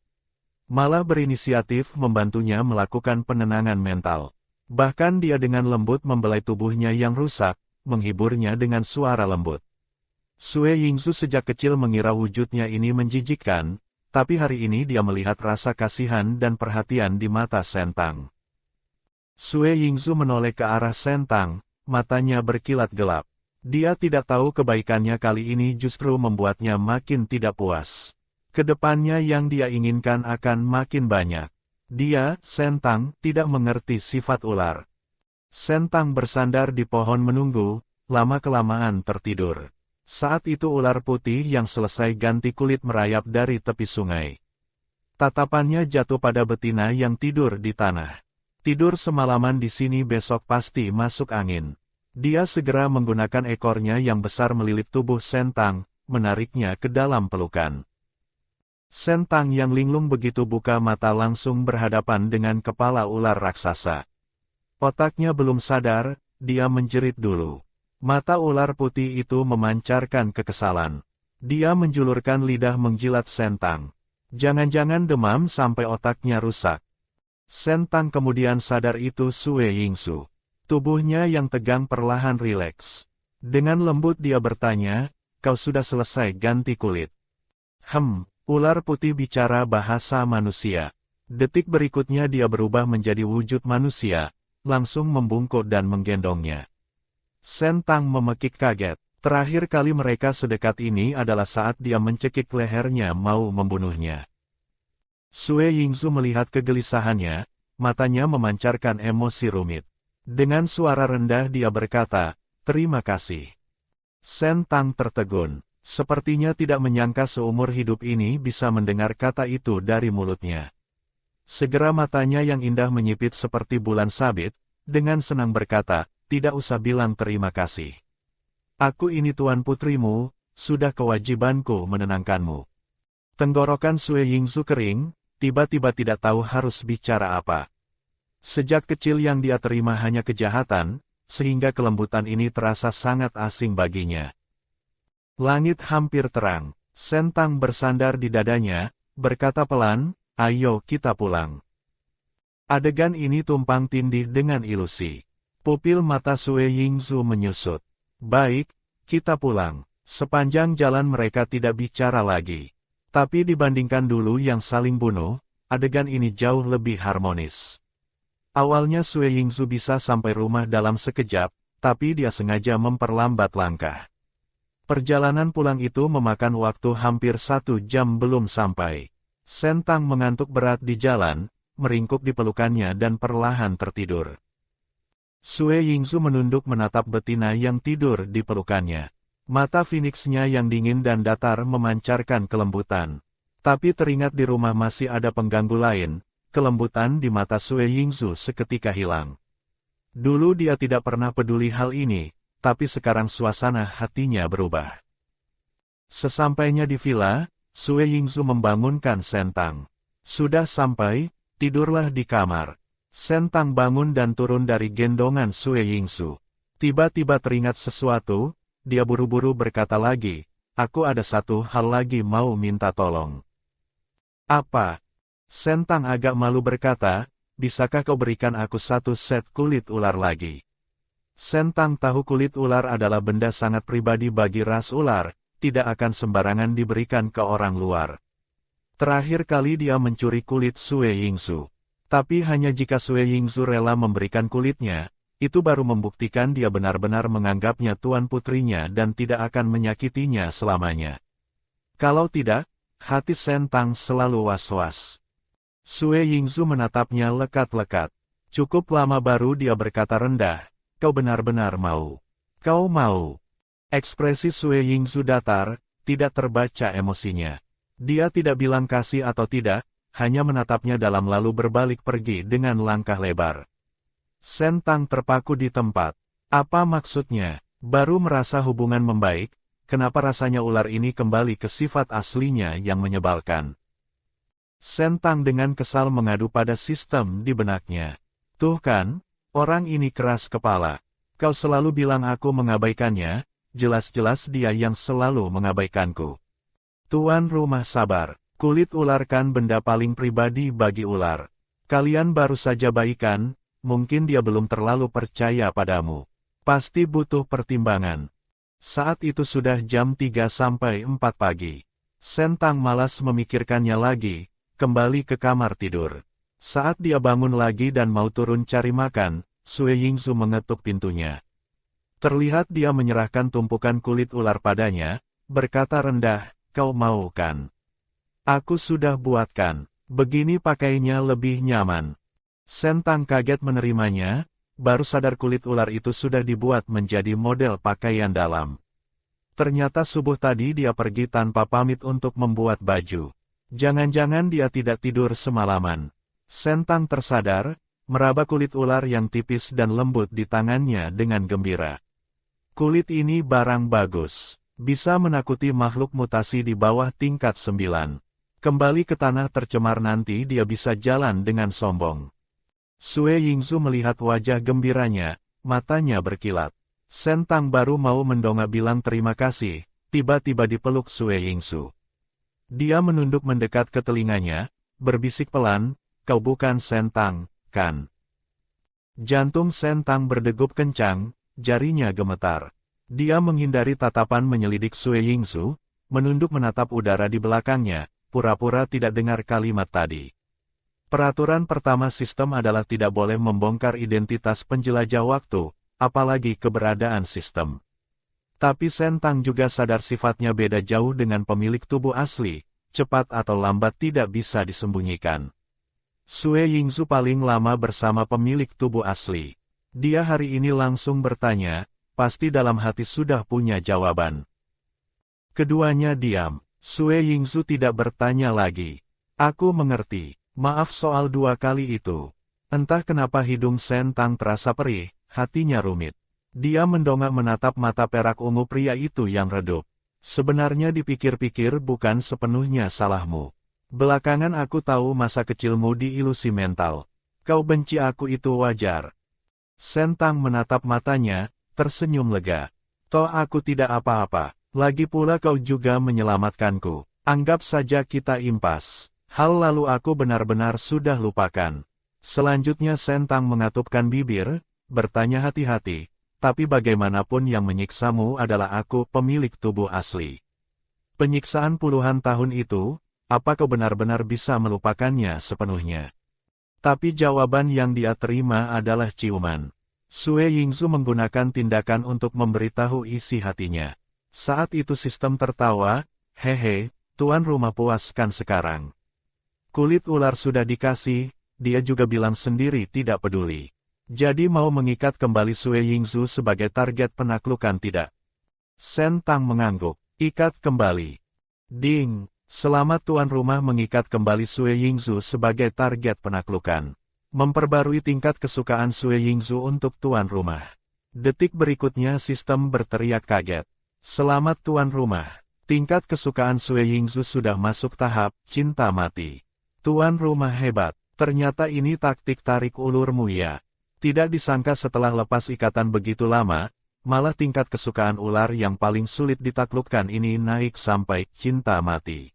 Malah berinisiatif membantunya melakukan penenangan mental. Bahkan dia dengan lembut membelai tubuhnya yang rusak, menghiburnya dengan suara lembut. Sue Yingzu sejak kecil mengira wujudnya ini menjijikkan, tapi hari ini dia melihat rasa kasihan dan perhatian di mata Sentang. Sue Yingzu menoleh ke arah Sentang, matanya berkilat gelap. Dia tidak tahu kebaikannya kali ini justru membuatnya makin tidak puas. Kedepannya yang dia inginkan akan makin banyak. Dia, Sentang, tidak mengerti sifat ular. Sentang bersandar di pohon menunggu, lama-kelamaan tertidur. Saat itu ular putih yang selesai ganti kulit merayap dari tepi sungai. Tatapannya jatuh pada betina yang tidur di tanah. Tidur semalaman di sini besok pasti masuk angin. Dia segera menggunakan ekornya yang besar melilit tubuh Sentang, menariknya ke dalam pelukan. Sentang yang linglung begitu buka mata langsung berhadapan dengan kepala ular raksasa. Otaknya belum sadar, dia menjerit dulu. Mata ular putih itu memancarkan kekesalan. Dia menjulurkan lidah menjilat Sentang. Jangan-jangan demam sampai otaknya rusak. Sentang kemudian sadar itu Sue Yingzu. Tubuhnya yang tegang perlahan rileks. Dengan lembut dia bertanya, "Kau sudah selesai ganti kulit?" Ular putih bicara bahasa manusia. Detik berikutnya dia berubah menjadi wujud manusia, langsung membungkuk dan menggendongnya. Sentang memekik kaget. Terakhir kali mereka sedekat ini adalah saat dia mencekik lehernya mau membunuhnya. Sue Yingzu melihat kegelisahannya, matanya memancarkan emosi rumit. Dengan suara rendah dia berkata, "Terima kasih." Sentang tertegun. Sepertinya tidak menyangka seumur hidup ini bisa mendengar kata itu dari mulutnya. Segera matanya yang indah menyipit seperti bulan sabit, dengan senang berkata, "Tidak usah bilang terima kasih. Aku ini tuan putrimu, sudah kewajibanku menenangkanmu." Tenggorokan Sue Yingzu kering, tiba-tiba tidak tahu harus bicara apa. Sejak kecil yang dia terima hanya kejahatan, sehingga kelembutan ini terasa sangat asing baginya. Langit hampir terang. Sentang bersandar di dadanya, berkata pelan, "Ayo kita pulang." Adegan ini tumpang tindih dengan ilusi. Pupil mata Sue Yingzu menyusut. "Baik, kita pulang." Sepanjang jalan mereka tidak bicara lagi. Tapi dibandingkan dulu yang saling bunuh, adegan ini jauh lebih harmonis. Awalnya Sue Yingzu bisa sampai rumah dalam sekejap, tapi dia sengaja memperlambat langkah. Perjalanan pulang itu memakan waktu hampir 1 jam belum sampai. Sentang mengantuk berat di jalan, meringkuk di pelukannya dan perlahan tertidur. Sue Yingzu menunduk menatap betina yang tidur di pelukannya. Mata Phoenix-nya yang dingin dan datar memancarkan kelembutan. Tapi teringat di rumah masih ada pengganggu lain, kelembutan di mata Sue Yingzu seketika hilang. Dulu dia tidak pernah peduli hal ini, tapi sekarang suasana hatinya berubah. Sesampainya di villa, Sue Yingzu membangunkan Sentang. "Sudah sampai, tidurlah di kamar." Sentang bangun dan turun dari gendongan Sue Yingzu. Tiba-tiba teringat sesuatu, dia buru-buru berkata lagi, "Aku ada satu hal lagi mau minta tolong." "Apa?" Sentang agak malu berkata, "Bisakah kau berikan aku 1 set kulit ular lagi?" Sentang tahu kulit ular adalah benda sangat pribadi bagi ras ular, tidak akan sembarangan diberikan ke orang luar. Terakhir kali dia mencuri kulit Sue Yingzu. Tapi hanya jika Sue Yingzu rela memberikan kulitnya, itu baru membuktikan dia benar-benar menganggapnya tuan putrinya dan tidak akan menyakitinya selamanya. Kalau tidak, hati Sentang selalu was-was. Sue Yingzu menatapnya lekat-lekat. Cukup lama baru dia berkata rendah, "Kau benar-benar mau. Kau mau." Ekspresi Sue Yingzu datar, tidak terbaca emosinya. Dia tidak bilang kasih atau tidak, hanya menatapnya dalam lalu berbalik pergi dengan langkah lebar. Sentang terpaku di tempat. Apa maksudnya? Baru merasa hubungan membaik, kenapa rasanya ular ini kembali ke sifat aslinya yang menyebalkan? Sentang dengan kesal mengadu pada sistem di benaknya. "Tuh kan, orang ini keras kepala. Kau selalu bilang aku mengabaikannya, jelas-jelas dia yang selalu mengabaikanku. Tuan rumah sabar, kulit ular kan benda paling pribadi bagi ular. Kalian baru saja baikan, mungkin dia belum terlalu percaya padamu. Pasti butuh pertimbangan. Saat itu sudah jam 3 sampai 4 pagi. Sentang malas memikirkannya lagi, kembali ke kamar tidur. Saat dia bangun lagi dan mau turun cari makan, Sue Yingzu mengetuk pintunya. Terlihat dia menyerahkan tumpukan kulit ular padanya, berkata rendah, "Kau mau kan? Aku sudah buatkan, begini pakainya lebih nyaman." Sentang kaget menerimanya, baru sadar kulit ular itu sudah dibuat menjadi model pakaian dalam. Ternyata subuh tadi dia pergi tanpa pamit untuk membuat baju. Jangan-jangan dia tidak tidur semalaman. Sentang tersadar, meraba kulit ular yang tipis dan lembut di tangannya dengan gembira. Kulit ini barang bagus, bisa menakuti makhluk mutasi di bawah tingkat 9. Kembali ke tanah tercemar nanti dia bisa jalan dengan sombong. Sue Yingzu melihat wajah gembiranya, matanya berkilat. Sentang baru mau mendongak bilang terima kasih, tiba-tiba dipeluk Sue Yingzu. Dia menunduk mendekat ke telinganya, berbisik pelan, "Kau bukan Sentang, kan?" Jantung Sentang berdegup kencang, jarinya gemetar. Dia menghindari tatapan menyelidik Sue Yingzu, menunduk menatap udara di belakangnya, pura-pura tidak dengar kalimat tadi. Peraturan pertama sistem adalah tidak boleh membongkar identitas penjelajah waktu, apalagi keberadaan sistem. Tapi Sentang juga sadar sifatnya beda jauh dengan pemilik tubuh asli, cepat atau lambat tidak bisa disembunyikan. Sue Yingzu paling lama bersama pemilik tubuh asli. Dia hari ini langsung bertanya, pasti dalam hati sudah punya jawaban. Keduanya diam. Sue Yingzu tidak bertanya lagi. "Aku mengerti, maaf soal 2 kali itu." Entah kenapa hidung Sentang terasa perih. Hatinya rumit. Dia mendongak menatap mata perak ungu pria itu yang redup. "Sebenarnya dipikir-pikir bukan sepenuhnya salahmu. Belakangan aku tahu masa kecilmu di ilusi mental. Kau benci aku itu wajar." Sentang menatap matanya, tersenyum lega. "Toh aku tidak apa-apa. Lagi pula kau juga menyelamatkanku. Anggap saja kita impas. Hal lalu aku benar-benar sudah lupakan." Selanjutnya Sentang mengatupkan bibir, bertanya hati-hati, "Tapi bagaimanapun yang menyiksamu adalah aku pemilik tubuh asli. Penyiksaan puluhan tahun itu, apa kau benar-benar bisa melupakannya sepenuhnya?" Tapi jawaban yang dia terima adalah ciuman. Sue Yingzu menggunakan tindakan untuk memberitahu isi hatinya. Saat itu sistem tertawa, "Hehe, tuan rumah puaskan sekarang. Kulit ular sudah dikasih," dia juga bilang sendiri tidak peduli. Jadi mau mengikat kembali Sue Yingzu sebagai target penaklukan tidak? Sentang mengangguk. "Ikat kembali." Ding, selamat tuan rumah mengikat kembali Sue Yingzu sebagai target penaklukan. Memperbarui tingkat kesukaan Sue Yingzu untuk tuan rumah. Detik berikutnya sistem berteriak kaget. "Selamat tuan rumah. Tingkat kesukaan Sue Yingzu sudah masuk tahap cinta mati." Tuan rumah hebat, ternyata ini taktik tarik ulurmu ya. Tidak disangka setelah lepas ikatan begitu lama, malah tingkat kesukaan ular yang paling sulit ditaklukkan ini naik sampai cinta mati.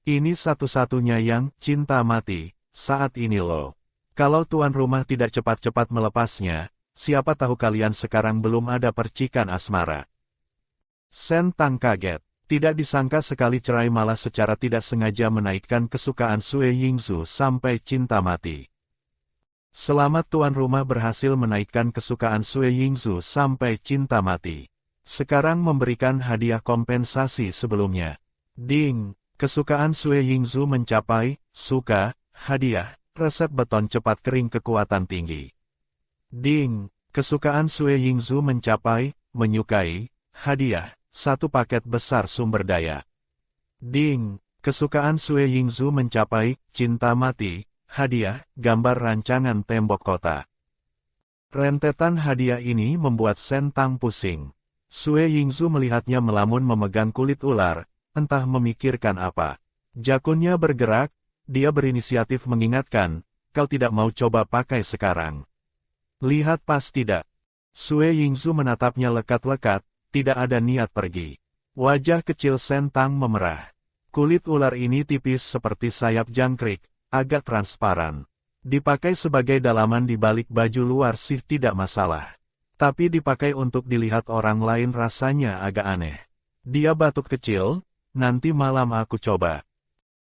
Ini satu-satunya yang cinta mati, saat ini loh. Kalau tuan rumah tidak cepat-cepat melepasnya, siapa tahu kalian sekarang belum ada percikan asmara. Sentang kaget. Tidak disangka sekali cerai malah secara tidak sengaja menaikkan kesukaan Sue Yingzu sampai cinta mati. Selamat tuan rumah berhasil menaikkan kesukaan Sue Yingzu sampai cinta mati. Sekarang memberikan hadiah kompensasi sebelumnya. Ding, kesukaan Sue Yingzu mencapai, suka, hadiah, resep beton cepat kering kekuatan tinggi. Ding, kesukaan Sue Yingzu mencapai, menyukai, hadiah, 1 paket besar sumber daya. Ding, kesukaan Sue Yingzu mencapai, cinta mati, hadiah, gambar rancangan tembok kota. Rentetan hadiah ini membuat Sentang pusing. Sue Yingzu melihatnya melamun memegang kulit ular, entah memikirkan apa. Jakunnya bergerak, dia berinisiatif mengingatkan, "Kau tidak mau coba pakai sekarang? Lihat pas tidak." Sue Yingzu menatapnya lekat-lekat, tidak ada niat pergi. Wajah kecil Sentang memerah. Kulit ular ini tipis seperti sayap jangkrik, agak transparan. Dipakai sebagai dalaman di balik baju luar sih tidak masalah. Tapi dipakai untuk dilihat orang lain rasanya agak aneh. Dia batuk kecil, nanti malam aku coba.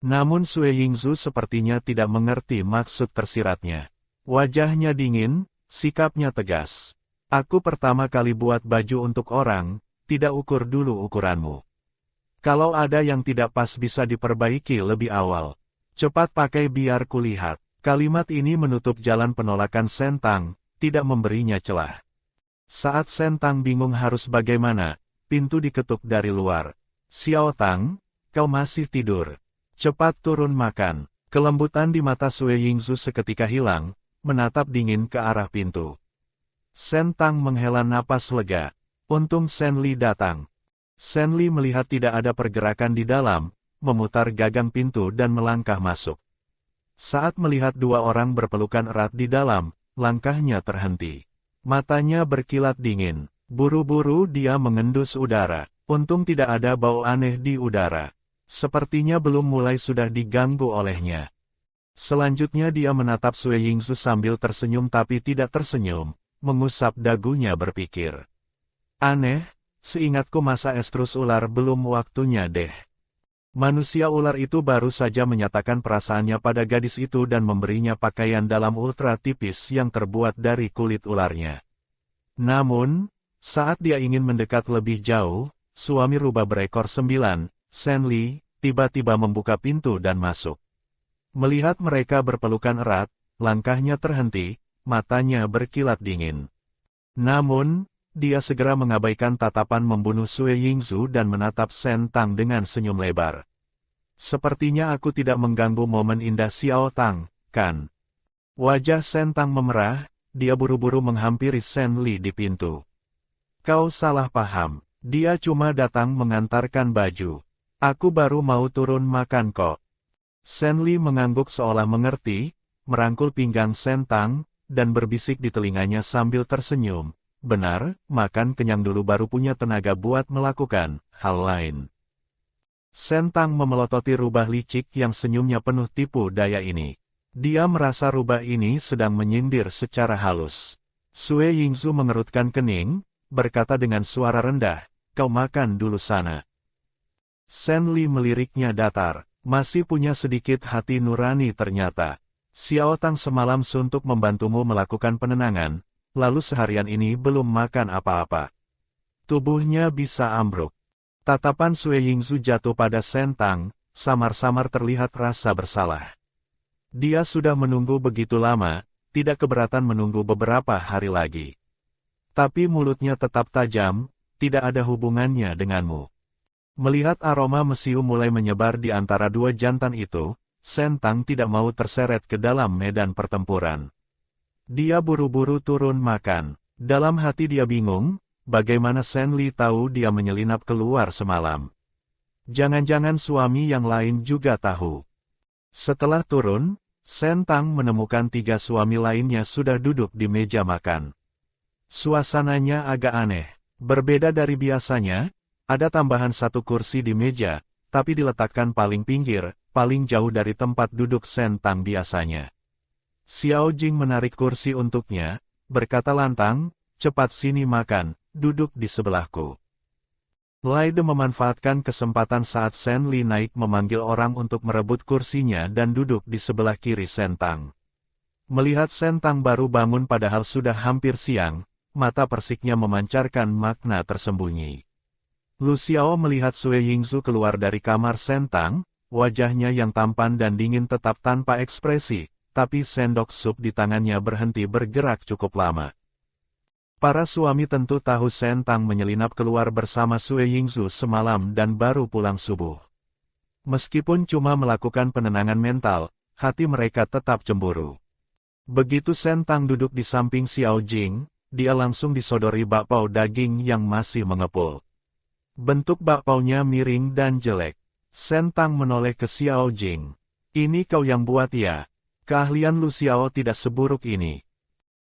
Namun Sue Yingzu sepertinya tidak mengerti maksud tersiratnya. Wajahnya dingin, sikapnya tegas. Aku pertama kali buat baju untuk orang, tidak ukur dulu ukuranmu. Kalau ada yang tidak pas bisa diperbaiki lebih awal. Cepat pakai biar kulihat. Kalimat ini menutup jalan penolakan Sentang, tidak memberinya celah. Saat Sentang bingung harus bagaimana, pintu diketuk dari luar. Xiao Tang, kau masih tidur. Cepat turun makan. Kelembutan di mata Sue Yingzu seketika hilang, menatap dingin ke arah pintu. Sentang menghela napas lega. Untung Sen Li datang. Sen Li melihat tidak ada pergerakan di dalam, memutar gagang pintu dan melangkah masuk. Saat melihat dua orang berpelukan erat di dalam, langkahnya terhenti. Matanya berkilat dingin. Buru-buru dia mengendus udara. Untung tidak ada bau aneh di udara. Sepertinya belum mulai sudah diganggu olehnya. Selanjutnya dia menatap Sue Yingzu sambil tersenyum tapi tidak tersenyum, mengusap dagunya berpikir. Aneh, seingatku masa estrus ular belum waktunya deh. Manusia ular itu baru saja menyatakan perasaannya pada gadis itu dan memberinya pakaian dalam ultra tipis yang terbuat dari kulit ularnya. Namun, saat dia ingin mendekat lebih jauh, suami rubah berekor 9, Sen Li, tiba-tiba membuka pintu dan masuk. Melihat mereka berpelukan erat, langkahnya terhenti, matanya berkilat dingin. Namun, dia segera mengabaikan tatapan membunuh Sue Yingzu dan menatap Sentang dengan senyum lebar. Sepertinya aku tidak mengganggu momen indah Xiao Tang, kan? Wajah Sentang memerah, dia buru-buru menghampiri Sen Li di pintu. Kau salah paham, dia cuma datang mengantarkan baju. Aku baru mau turun makan kok. Sen Li mengangguk seolah mengerti, merangkul pinggang Sentang, dan berbisik di telinganya sambil tersenyum. Benar, makan kenyang dulu baru punya tenaga buat melakukan hal lain. Sentang memelototi rubah licik yang senyumnya penuh tipu daya ini. Dia merasa rubah ini sedang menyindir secara halus. Sue Yingzu mengerutkan kening, berkata dengan suara rendah, kau makan dulu sana. Sen Li meliriknya datar. Masih punya sedikit hati nurani ternyata. Xiao Tang semalam suntuk membantumu melakukan penenangan, lalu seharian ini belum makan apa-apa. Tubuhnya bisa ambruk. Tatapan Sue Yingzu jatuh pada Sentang, samar-samar terlihat rasa bersalah. Dia sudah menunggu begitu lama, tidak keberatan menunggu beberapa hari lagi. Tapi mulutnya tetap tajam, tidak ada hubungannya denganmu. Melihat aroma mesiu mulai menyebar di antara dua jantan itu, Sentang tidak mau terseret ke dalam medan pertempuran. Dia buru-buru turun makan. Dalam hati dia bingung, bagaimana Sen Li tahu dia menyelinap keluar semalam. Jangan-jangan suami yang lain juga tahu. Setelah turun, Sentang menemukan 3 suami lainnya sudah duduk di meja makan. Suasananya agak aneh, berbeda dari biasanya. Ada tambahan 1 kursi di meja, tapi diletakkan paling pinggir, paling jauh dari tempat duduk Sentang biasanya. Xiao Jing menarik kursi untuknya, berkata lantang, cepat sini makan, duduk di sebelahku. Laide memanfaatkan kesempatan saat Sen Li naik memanggil orang untuk merebut kursinya dan duduk di sebelah kiri Sentang. Melihat Sentang baru bangun padahal sudah hampir siang, mata persiknya memancarkan makna tersembunyi. Lu Xiao melihat Sue Yingzu keluar dari kamar Sentang, wajahnya yang tampan dan dingin tetap tanpa ekspresi, tapi sendok sup di tangannya berhenti bergerak cukup lama. Para suami tentu tahu Sentang menyelinap keluar bersama Sue Yingzu semalam dan baru pulang subuh. Meskipun cuma melakukan penenangan mental, hati mereka tetap cemburu. Begitu Sentang duduk di samping Xiao Jing, dia langsung disodori bakpao daging yang masih mengepul. Bentuk bakpaunya miring dan jelek. Sentang menoleh ke Xiao Jing. Ini kau yang buat ya? Keahlian Lu Xiao tidak seburuk ini.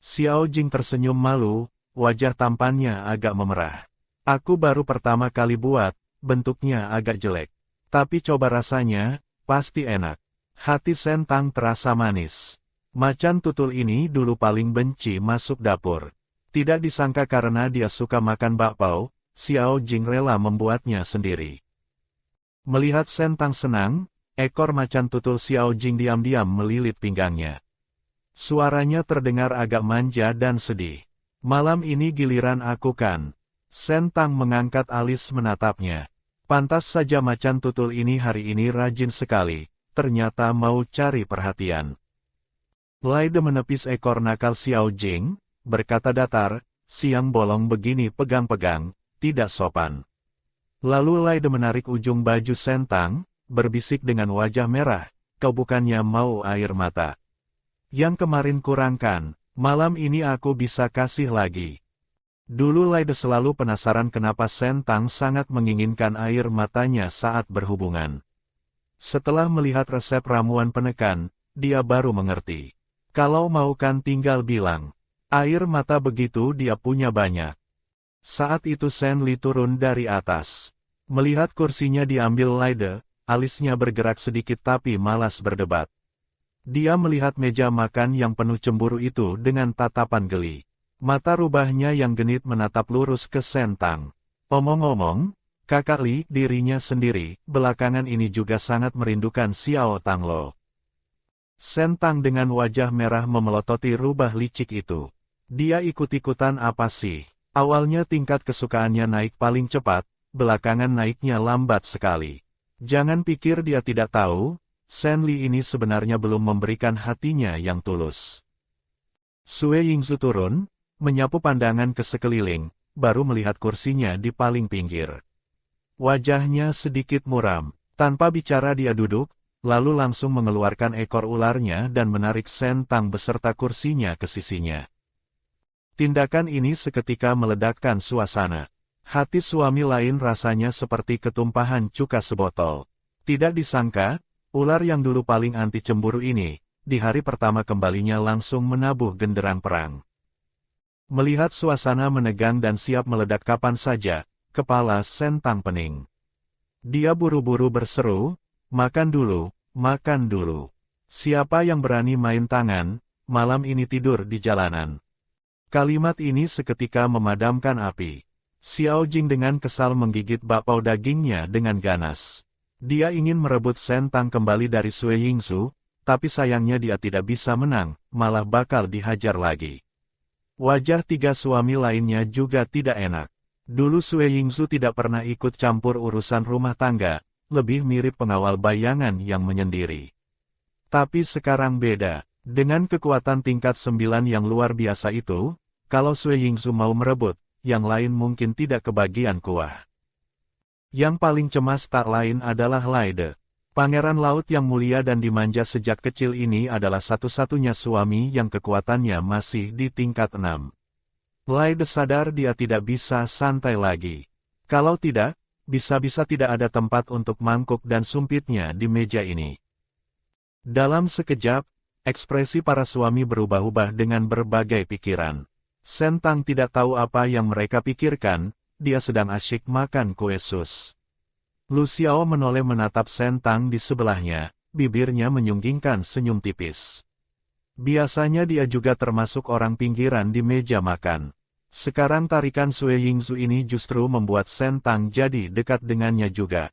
Xiao Jing tersenyum malu, wajah tampannya agak memerah. Aku baru pertama kali buat, bentuknya agak jelek. Tapi coba rasanya, pasti enak. Hati Sentang terasa manis. Macan tutul ini dulu paling benci masuk dapur. Tidak disangka karena dia suka makan bakpao, Xiao Jing rela membuatnya sendiri. Melihat Sentang senang, ekor macan tutul Xiao Jing diam-diam melilit pinggangnya. Suaranya terdengar agak manja dan sedih. Malam ini giliran aku kan? Sentang mengangkat alis menatapnya. Pantas saja macan tutul ini hari ini rajin sekali, ternyata mau cari perhatian. Laide menepis ekor nakal Xiao Jing, berkata datar, siang bolong begini pegang-pegang, tidak sopan. Lalu Laide menarik ujung baju Sentang, berbisik dengan wajah merah, kau bukannya mau air mata. Yang kemarin kurangkan, malam ini aku bisa kasih lagi. Dulu Laide selalu penasaran kenapa Sentang sangat menginginkan air matanya saat berhubungan. Setelah melihat resep ramuan penekan, dia baru mengerti. Kalau mau kan tinggal bilang. Air mata begitu dia punya banyak. Saat itu Sen Li turun dari atas. Melihat kursinya diambil Laide, alisnya bergerak sedikit tapi malas berdebat. Dia melihat meja makan yang penuh cemburu itu dengan tatapan geli. Mata rubahnya yang genit menatap lurus ke Sentang. Omong-omong, kakak Li, dirinya sendiri, belakangan ini juga sangat merindukan Xiao Tanglo. Sentang dengan wajah merah memelototi rubah licik itu. Dia ikut-ikutan apa sih? Awalnya tingkat kesukaannya naik paling cepat, belakangan naiknya lambat sekali. Jangan pikir dia tidak tahu, Sen Li ini sebenarnya belum memberikan hatinya yang tulus. Sue Yingzu turun, menyapu pandangan ke sekeliling, baru melihat kursinya di paling pinggir. Wajahnya sedikit muram, tanpa bicara dia duduk, lalu langsung mengeluarkan ekor ularnya dan menarik Sentang beserta kursinya ke sisinya. Tindakan ini seketika meledakkan suasana. Hati suami lain rasanya seperti ketumpahan cuka sebotol. Tidak disangka, ular yang dulu paling anti cemburu ini, di hari pertama kembalinya langsung menabuh genderang perang. Melihat suasana menegang dan siap meledak kapan saja, kepala Sentang pening. Dia buru-buru berseru, makan dulu, makan dulu. Siapa yang berani main tangan, malam ini tidur di jalanan. Kalimat ini seketika memadamkan api. Xiao Jing dengan kesal menggigit bakpao dagingnya dengan ganas. Dia ingin merebut Sentang kembali dari Sue Yingzu, tapi sayangnya dia tidak bisa menang, malah bakal dihajar lagi. Wajah tiga suami lainnya juga tidak enak. Dulu Sue Yingzu tidak pernah ikut campur urusan rumah tangga, lebih mirip pengawal bayangan yang menyendiri. Tapi sekarang beda, dengan kekuatan tingkat 9 yang luar biasa itu, kalau Sue Yingzu mau merebut, yang lain mungkin tidak kebagian kuah. Yang paling cemas tak lain adalah Laide. Pangeran laut yang mulia dan dimanja sejak kecil ini adalah satu-satunya suami yang kekuatannya masih di tingkat 6. Laide sadar dia tidak bisa santai lagi. Kalau tidak, bisa-bisa tidak ada tempat untuk mangkuk dan sumpitnya di meja ini. Dalam sekejap, ekspresi para suami berubah-ubah dengan berbagai pikiran. Sentang tidak tahu apa yang mereka pikirkan, dia sedang asyik makan kue sus. Lu Xiao menoleh menatap Sentang di sebelahnya, bibirnya menyunggingkan senyum tipis. Biasanya dia juga termasuk orang pinggiran di meja makan. Sekarang tarikan Sue Yingzu ini justru membuat Sentang jadi dekat dengannya juga.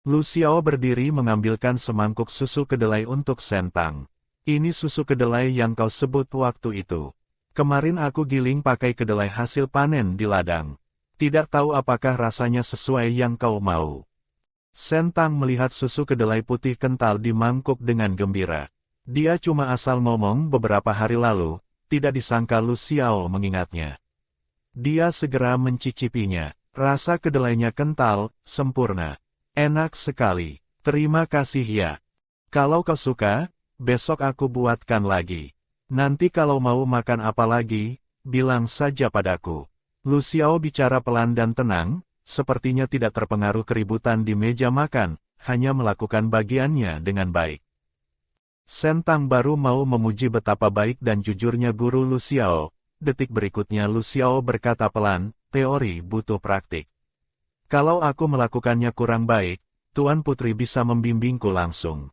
Lu Xiao berdiri mengambilkan semangkuk susu kedelai untuk Sentang. Ini susu kedelai yang kau sebut waktu itu. Kemarin aku giling pakai kedelai hasil panen di ladang. Tidak tahu apakah rasanya sesuai yang kau mau. Sentang melihat susu kedelai putih kental di mangkuk dengan gembira. Dia cuma asal ngomong beberapa hari lalu, tidak disangka Lu Xiao mengingatnya. Dia segera mencicipinya. Rasa kedelainya kental, sempurna. Enak sekali. Terima kasih ya. Kalau kau suka, besok aku buatkan lagi. Nanti kalau mau makan apa lagi, bilang saja padaku. Lu Xiao bicara pelan dan tenang, sepertinya tidak terpengaruh keributan di meja makan, hanya melakukan bagiannya dengan baik. Sentang baru mau memuji betapa baik dan jujurnya guru Lu Xiao. Detik berikutnya Lu Xiao berkata pelan, teori butuh praktik. Kalau aku melakukannya kurang baik, Tuan Putri bisa membimbingku langsung.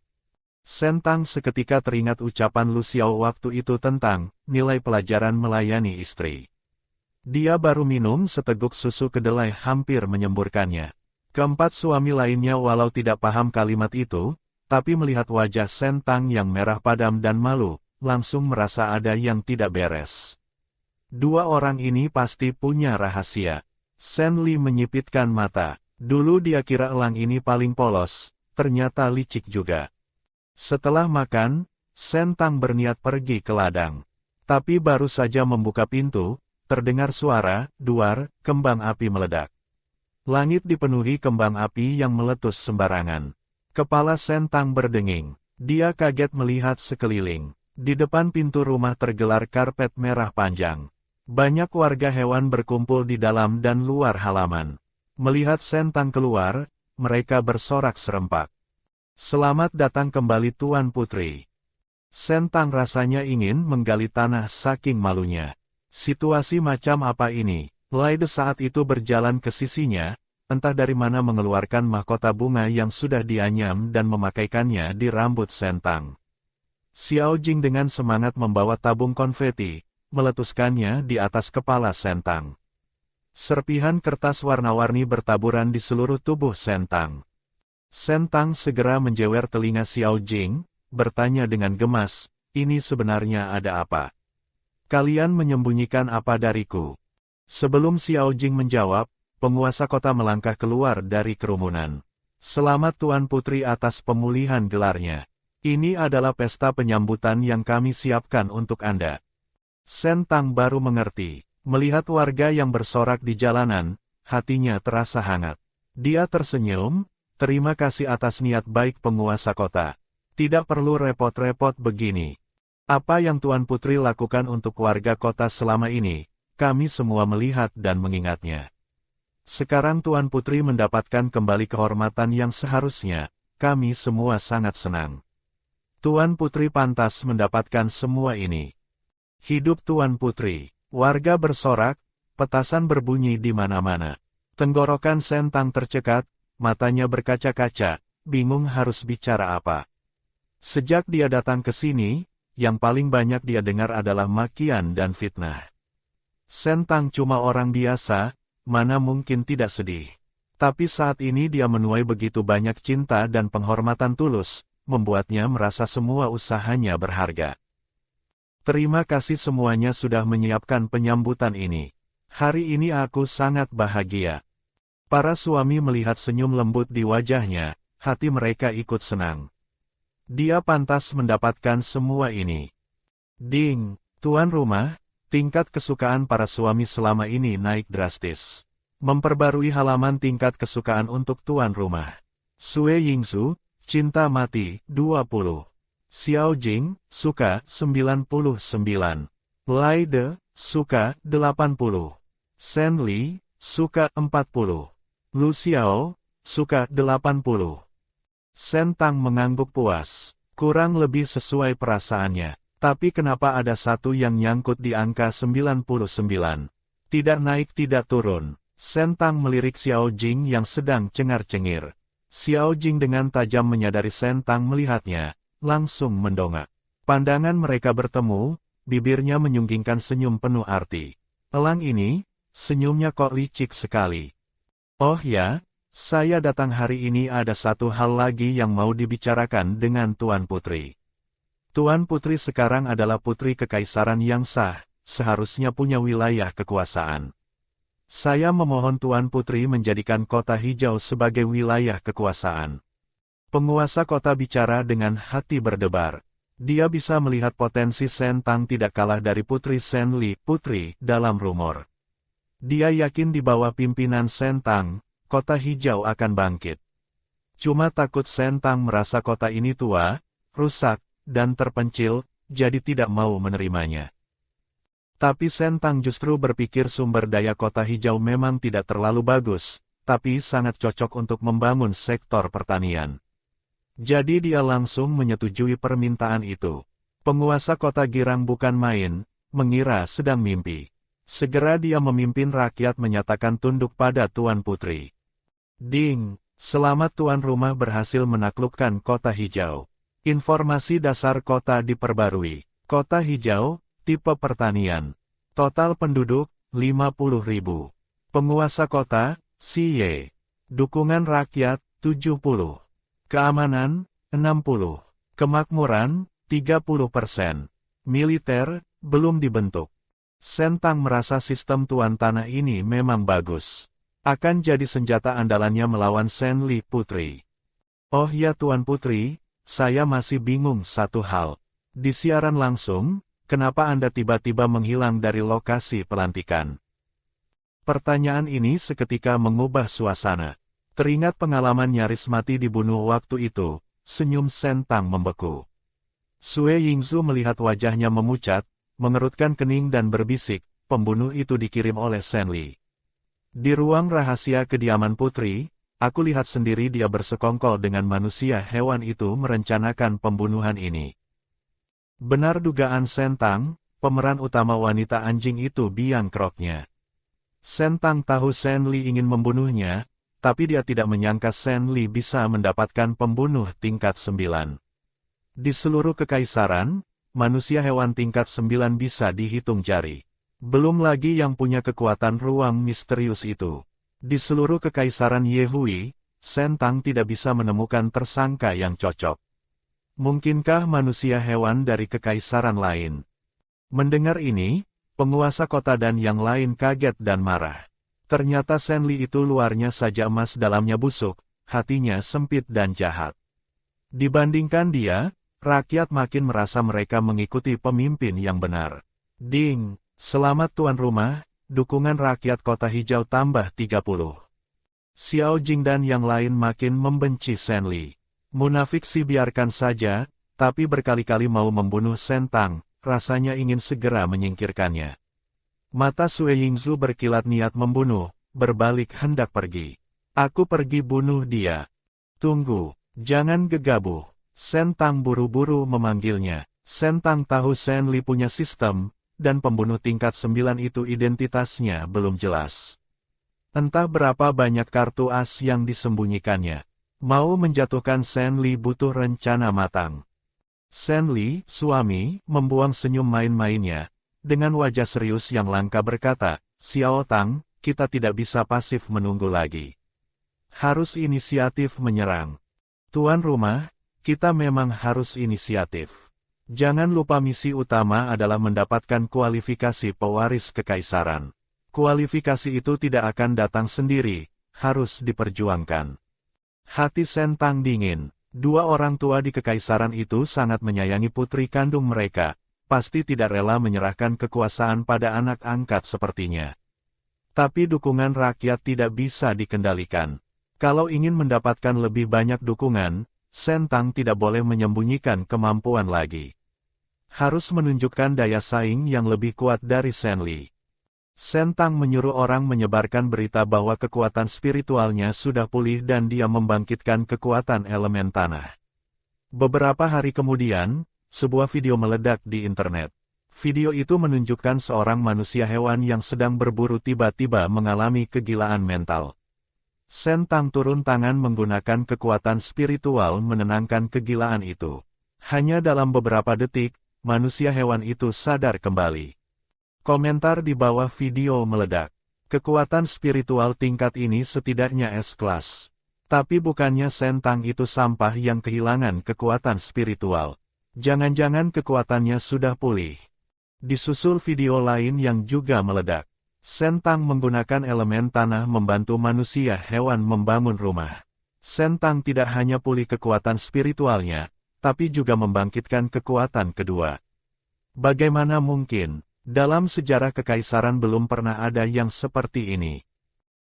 Sentang seketika teringat ucapan Lu Xiao waktu itu tentang nilai pelajaran melayani istri. Dia baru minum seteguk susu kedelai hampir menyemburkannya. Keempat suami lainnya walau tidak paham kalimat itu, tapi melihat wajah Sentang yang merah padam dan malu, langsung merasa ada yang tidak beres. Dua orang ini pasti punya rahasia. Sen Li menyipitkan mata. Dulu dia kira elang ini paling polos, ternyata licik juga. Setelah makan, Sentang berniat pergi ke ladang. Tapi baru saja membuka pintu, terdengar suara, duar, kembang api meledak. Langit dipenuhi kembang api yang meletus sembarangan. Kepala Sentang berdenging. Dia kaget melihat sekeliling. Di depan pintu rumah tergelar karpet merah panjang. Banyak warga hewan berkumpul di dalam dan luar halaman. Melihat Sentang keluar, mereka bersorak serempak. Selamat datang kembali Tuan Putri. Sentang rasanya ingin menggali tanah saking malunya. Situasi macam apa ini? Laide saat itu berjalan ke sisinya, entah dari mana mengeluarkan mahkota bunga yang sudah dianyam dan memakaikannya di rambut Sentang. Xiao Jing dengan semangat membawa tabung konfeti, meletuskannya di atas kepala Sentang. Serpihan kertas warna-warni bertaburan di seluruh tubuh Sentang. Sentang segera menjewer telinga Xiao Jing, bertanya dengan gemas, ini sebenarnya ada apa? Kalian menyembunyikan apa dariku? Sebelum Xiao Jing menjawab, penguasa kota melangkah keluar dari kerumunan. Selamat Tuan Putri atas pemulihan gelarnya. Ini adalah pesta penyambutan yang kami siapkan untuk Anda. Sentang baru mengerti. Melihat warga yang bersorak di jalanan, hatinya terasa hangat. Dia tersenyum, terima kasih atas niat baik penguasa kota. Tidak perlu repot-repot begini. Apa yang Tuan Putri lakukan untuk warga kota selama ini, kami semua melihat dan mengingatnya. Sekarang Tuan Putri mendapatkan kembali kehormatan yang seharusnya, kami semua sangat senang. Tuan Putri pantas mendapatkan semua ini. Hidup Tuan Putri. Warga bersorak, petasan berbunyi di mana-mana. Tenggorokan Sentang tercekat, matanya berkaca-kaca, bingung harus bicara apa. Sejak dia datang ke sini, yang paling banyak dia dengar adalah makian dan fitnah. Sentang cuma orang biasa, mana mungkin tidak sedih. Tapi saat ini dia menuai begitu banyak cinta dan penghormatan tulus, membuatnya merasa semua usahanya berharga. Terima kasih semuanya sudah menyiapkan penyambutan ini. Hari ini aku sangat bahagia. Para suami melihat senyum lembut di wajahnya, hati mereka ikut senang. Dia pantas mendapatkan semua ini. Ding, tuan rumah, tingkat kesukaan para suami selama ini naik drastis. Memperbarui halaman tingkat kesukaan untuk tuan rumah. Sue Yingsu, cinta mati, 20. Xiao Jing, suka, 99. Laide, suka, 80. Sen Li, suka, 40. Lu Xiao, suka, 80. Sentang mengangguk puas. Kurang lebih sesuai perasaannya. Tapi kenapa ada satu yang nyangkut di angka 99? Tidak naik tidak turun. Sentang melirik Xiao Jing yang sedang cengar-cengir. Xiao Jing dengan tajam menyadari Sentang melihatnya, langsung mendongak. Pandangan mereka bertemu, bibirnya menyunggingkan senyum penuh arti. Elang ini, senyumnya kok licik sekali. Oh ya, saya datang hari ini ada satu hal lagi yang mau dibicarakan dengan Tuan Putri. Tuan Putri sekarang adalah putri kekaisaran yang sah, seharusnya punya wilayah kekuasaan. Saya memohon Tuan Putri menjadikan kota hijau sebagai wilayah kekuasaan. Penguasa kota bicara dengan hati berdebar. Dia bisa melihat potensi Sentang tidak kalah dari Putri Sen Li, putri, dalam rumor. Dia yakin di bawah pimpinan Sentang, kota hijau akan bangkit. Cuma takut Sentang merasa kota ini tua, rusak, dan terpencil, jadi tidak mau menerimanya. Tapi Sentang justru berpikir sumber daya kota hijau memang tidak terlalu bagus, tapi sangat cocok untuk membangun sektor pertanian. Jadi dia langsung menyetujui permintaan itu. Penguasa kota girang bukan main, mengira sedang mimpi. Segera dia memimpin rakyat menyatakan tunduk pada Tuan Putri. Ding, selamat tuan rumah berhasil menaklukkan Kota Hijau. Informasi dasar kota diperbarui. Kota Hijau, tipe pertanian. Total penduduk, 50.000. Penguasa kota, CY. Dukungan rakyat, 70. Keamanan, 60. Kemakmuran, 30%. Militer, belum dibentuk. Sentang merasa sistem tuan tanah ini memang bagus. Akan jadi senjata andalannya melawan Senli Putri. Oh ya Tuan Putri, saya masih bingung satu hal. Di siaran langsung, kenapa Anda tiba-tiba menghilang dari lokasi pelantikan? Pertanyaan ini seketika mengubah suasana. Teringat pengalaman nyaris mati dibunuh waktu itu, senyum Sentang membeku. Sue Yingzu melihat wajahnya memucat, mengerutkan kening dan berbisik, pembunuh itu dikirim oleh Senli. Di ruang rahasia kediaman putri, aku lihat sendiri dia bersekongkol dengan manusia hewan itu merencanakan pembunuhan ini. Benar dugaan Sentang, pemeran utama wanita anjing itu biang keroknya. Sentang tahu Senli ingin membunuhnya, tapi dia tidak menyangka Senli bisa mendapatkan pembunuh tingkat 9. Di seluruh kekaisaran, manusia hewan tingkat 9 bisa dihitung jari. Belum lagi yang punya kekuatan ruang misterius itu. Di seluruh kekaisaran Yehui, Sentang tidak bisa menemukan tersangka yang cocok. Mungkinkah manusia hewan dari kekaisaran lain? Mendengar ini, penguasa kota dan yang lain kaget dan marah. Ternyata Senli itu luarnya saja emas dalamnya busuk, hatinya sempit dan jahat. Dibandingkan dia, rakyat makin merasa mereka mengikuti pemimpin yang benar. Ding! Selamat tuan rumah, dukungan rakyat Kota Hijau tambah 30. Xiao Jing dan yang lain makin membenci Senli. Munafik sih biarkan saja, tapi berkali-kali mau membunuh Sentang, rasanya ingin segera menyingkirkannya. Mata Sue Yingzu berkilat niat membunuh, berbalik hendak pergi. Aku pergi bunuh dia. Tunggu, jangan gegabah. Sentang buru-buru memanggilnya. Sentang tahu Senli punya sistem, dan pembunuh tingkat 9 itu identitasnya belum jelas. Entah berapa banyak kartu as yang disembunyikannya. Mau menjatuhkan Senli butuh rencana matang. Senli, suami, membuang senyum main-mainnya. Dengan wajah serius yang langka berkata, Xiao Tang, kita tidak bisa pasif menunggu lagi. Harus inisiatif menyerang. Tuan rumah, kita memang harus inisiatif. Jangan lupa misi utama adalah mendapatkan kualifikasi pewaris kekaisaran. Kualifikasi itu tidak akan datang sendiri, harus diperjuangkan. Hati Sentang dingin. Dua orang tua di kekaisaran itu sangat menyayangi putri kandung mereka, pasti tidak rela menyerahkan kekuasaan pada anak angkat sepertinya. Tapi dukungan rakyat tidak bisa dikendalikan. Kalau ingin mendapatkan lebih banyak dukungan, Sentang tidak boleh menyembunyikan kemampuan lagi. Harus menunjukkan daya saing yang lebih kuat dari Senli. Sentang menyuruh orang menyebarkan berita bahwa kekuatan spiritualnya sudah pulih dan dia membangkitkan kekuatan elemen tanah. Beberapa hari kemudian, sebuah video meledak di internet. Video itu menunjukkan seorang manusia hewan yang sedang berburu tiba-tiba mengalami kegilaan mental. Sentang turun tangan menggunakan kekuatan spiritual menenangkan kegilaan itu. Hanya dalam beberapa detik, manusia hewan itu sadar kembali. Komentar di bawah video meledak. Kekuatan spiritual tingkat ini setidaknya S-kelas. Tapi bukannya Sentang itu sampah yang kehilangan kekuatan spiritual. Jangan-jangan kekuatannya sudah pulih. Disusul video lain yang juga meledak. Sentang menggunakan elemen tanah membantu manusia hewan membangun rumah. Sentang tidak hanya pulih kekuatan spiritualnya, tapi juga membangkitkan kekuatan kedua. Bagaimana mungkin? Dalam sejarah kekaisaran belum pernah ada yang seperti ini.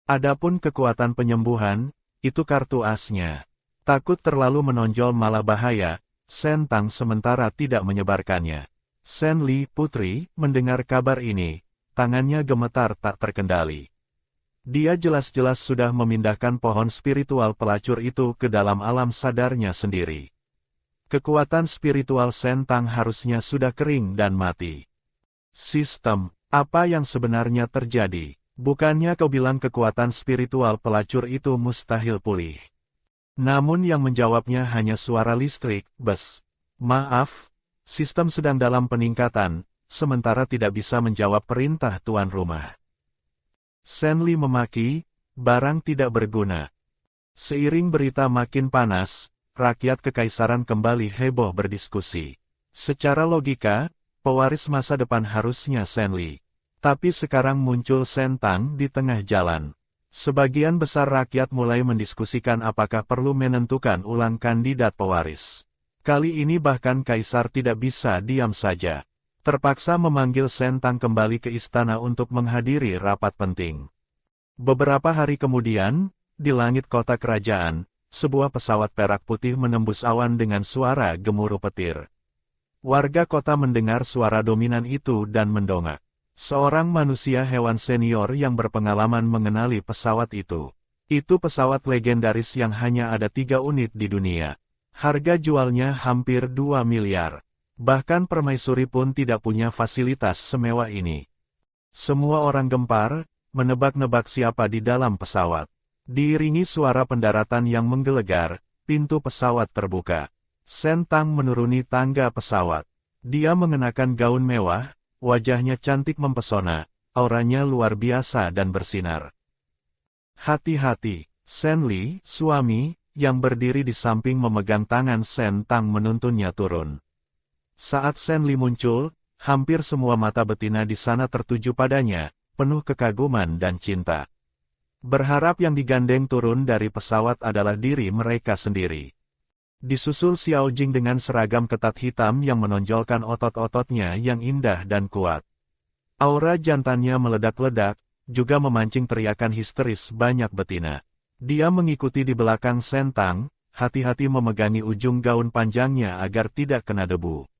Adapun kekuatan penyembuhan, itu kartu asnya. Takut terlalu menonjol malah bahaya, Sentang sementara tidak menyebarkannya. Senli Putri mendengar kabar ini. Tangannya gemetar tak terkendali. Dia jelas-jelas sudah memindahkan pohon spiritual pelacur itu ke dalam alam sadarnya sendiri. Kekuatan spiritual Sentang harusnya sudah kering dan mati. Sistem, Apa yang sebenarnya terjadi? Bukannya kau bilang kekuatan spiritual pelacur itu mustahil pulih? Namun yang menjawabnya hanya suara listrik, bes. Maaf, sistem sedang dalam peningkatan, sementara tidak bisa menjawab perintah tuan rumah. Senli memaki, barang tidak berguna. Seiring berita makin panas, rakyat kekaisaran kembali heboh berdiskusi. Secara logika, pewaris masa depan harusnya Senli. Tapi sekarang muncul Sentang di tengah jalan. Sebagian besar rakyat mulai mendiskusikan apakah perlu menentukan ulang kandidat pewaris. Kali ini bahkan kaisar tidak bisa diam saja. Terpaksa memanggil Sentang kembali ke istana untuk menghadiri rapat penting. Beberapa hari kemudian, di langit kota kerajaan, sebuah pesawat perak putih menembus awan dengan suara gemuruh petir. Warga kota mendengar suara dominan itu dan mendongak. Seorang manusia hewan senior yang berpengalaman mengenali pesawat itu. Itu pesawat legendaris yang hanya ada 3 unit di dunia. Harga jualnya hampir 2 miliar. Bahkan permaisuri pun tidak punya fasilitas semewah ini. Semua orang gempar, menebak-nebak siapa di dalam pesawat. Diiringi suara pendaratan yang menggelegar, pintu pesawat terbuka. Sentang menuruni tangga pesawat. Dia mengenakan gaun mewah, wajahnya cantik mempesona, auranya luar biasa dan bersinar. Hati-hati, Senli, suami, yang berdiri di samping memegang tangan Sentang menuntunnya turun. Saat Senli muncul, hampir semua mata betina di sana tertuju padanya, penuh kekaguman dan cinta. Berharap yang digandeng turun dari pesawat adalah diri mereka sendiri. Disusul Xiao Jing dengan seragam ketat hitam yang menonjolkan otot-ototnya yang indah dan kuat. Aura jantannya meledak-ledak, juga memancing teriakan histeris banyak betina. Dia mengikuti di belakang Sentang, hati-hati memegangi ujung gaun panjangnya agar tidak kena debu.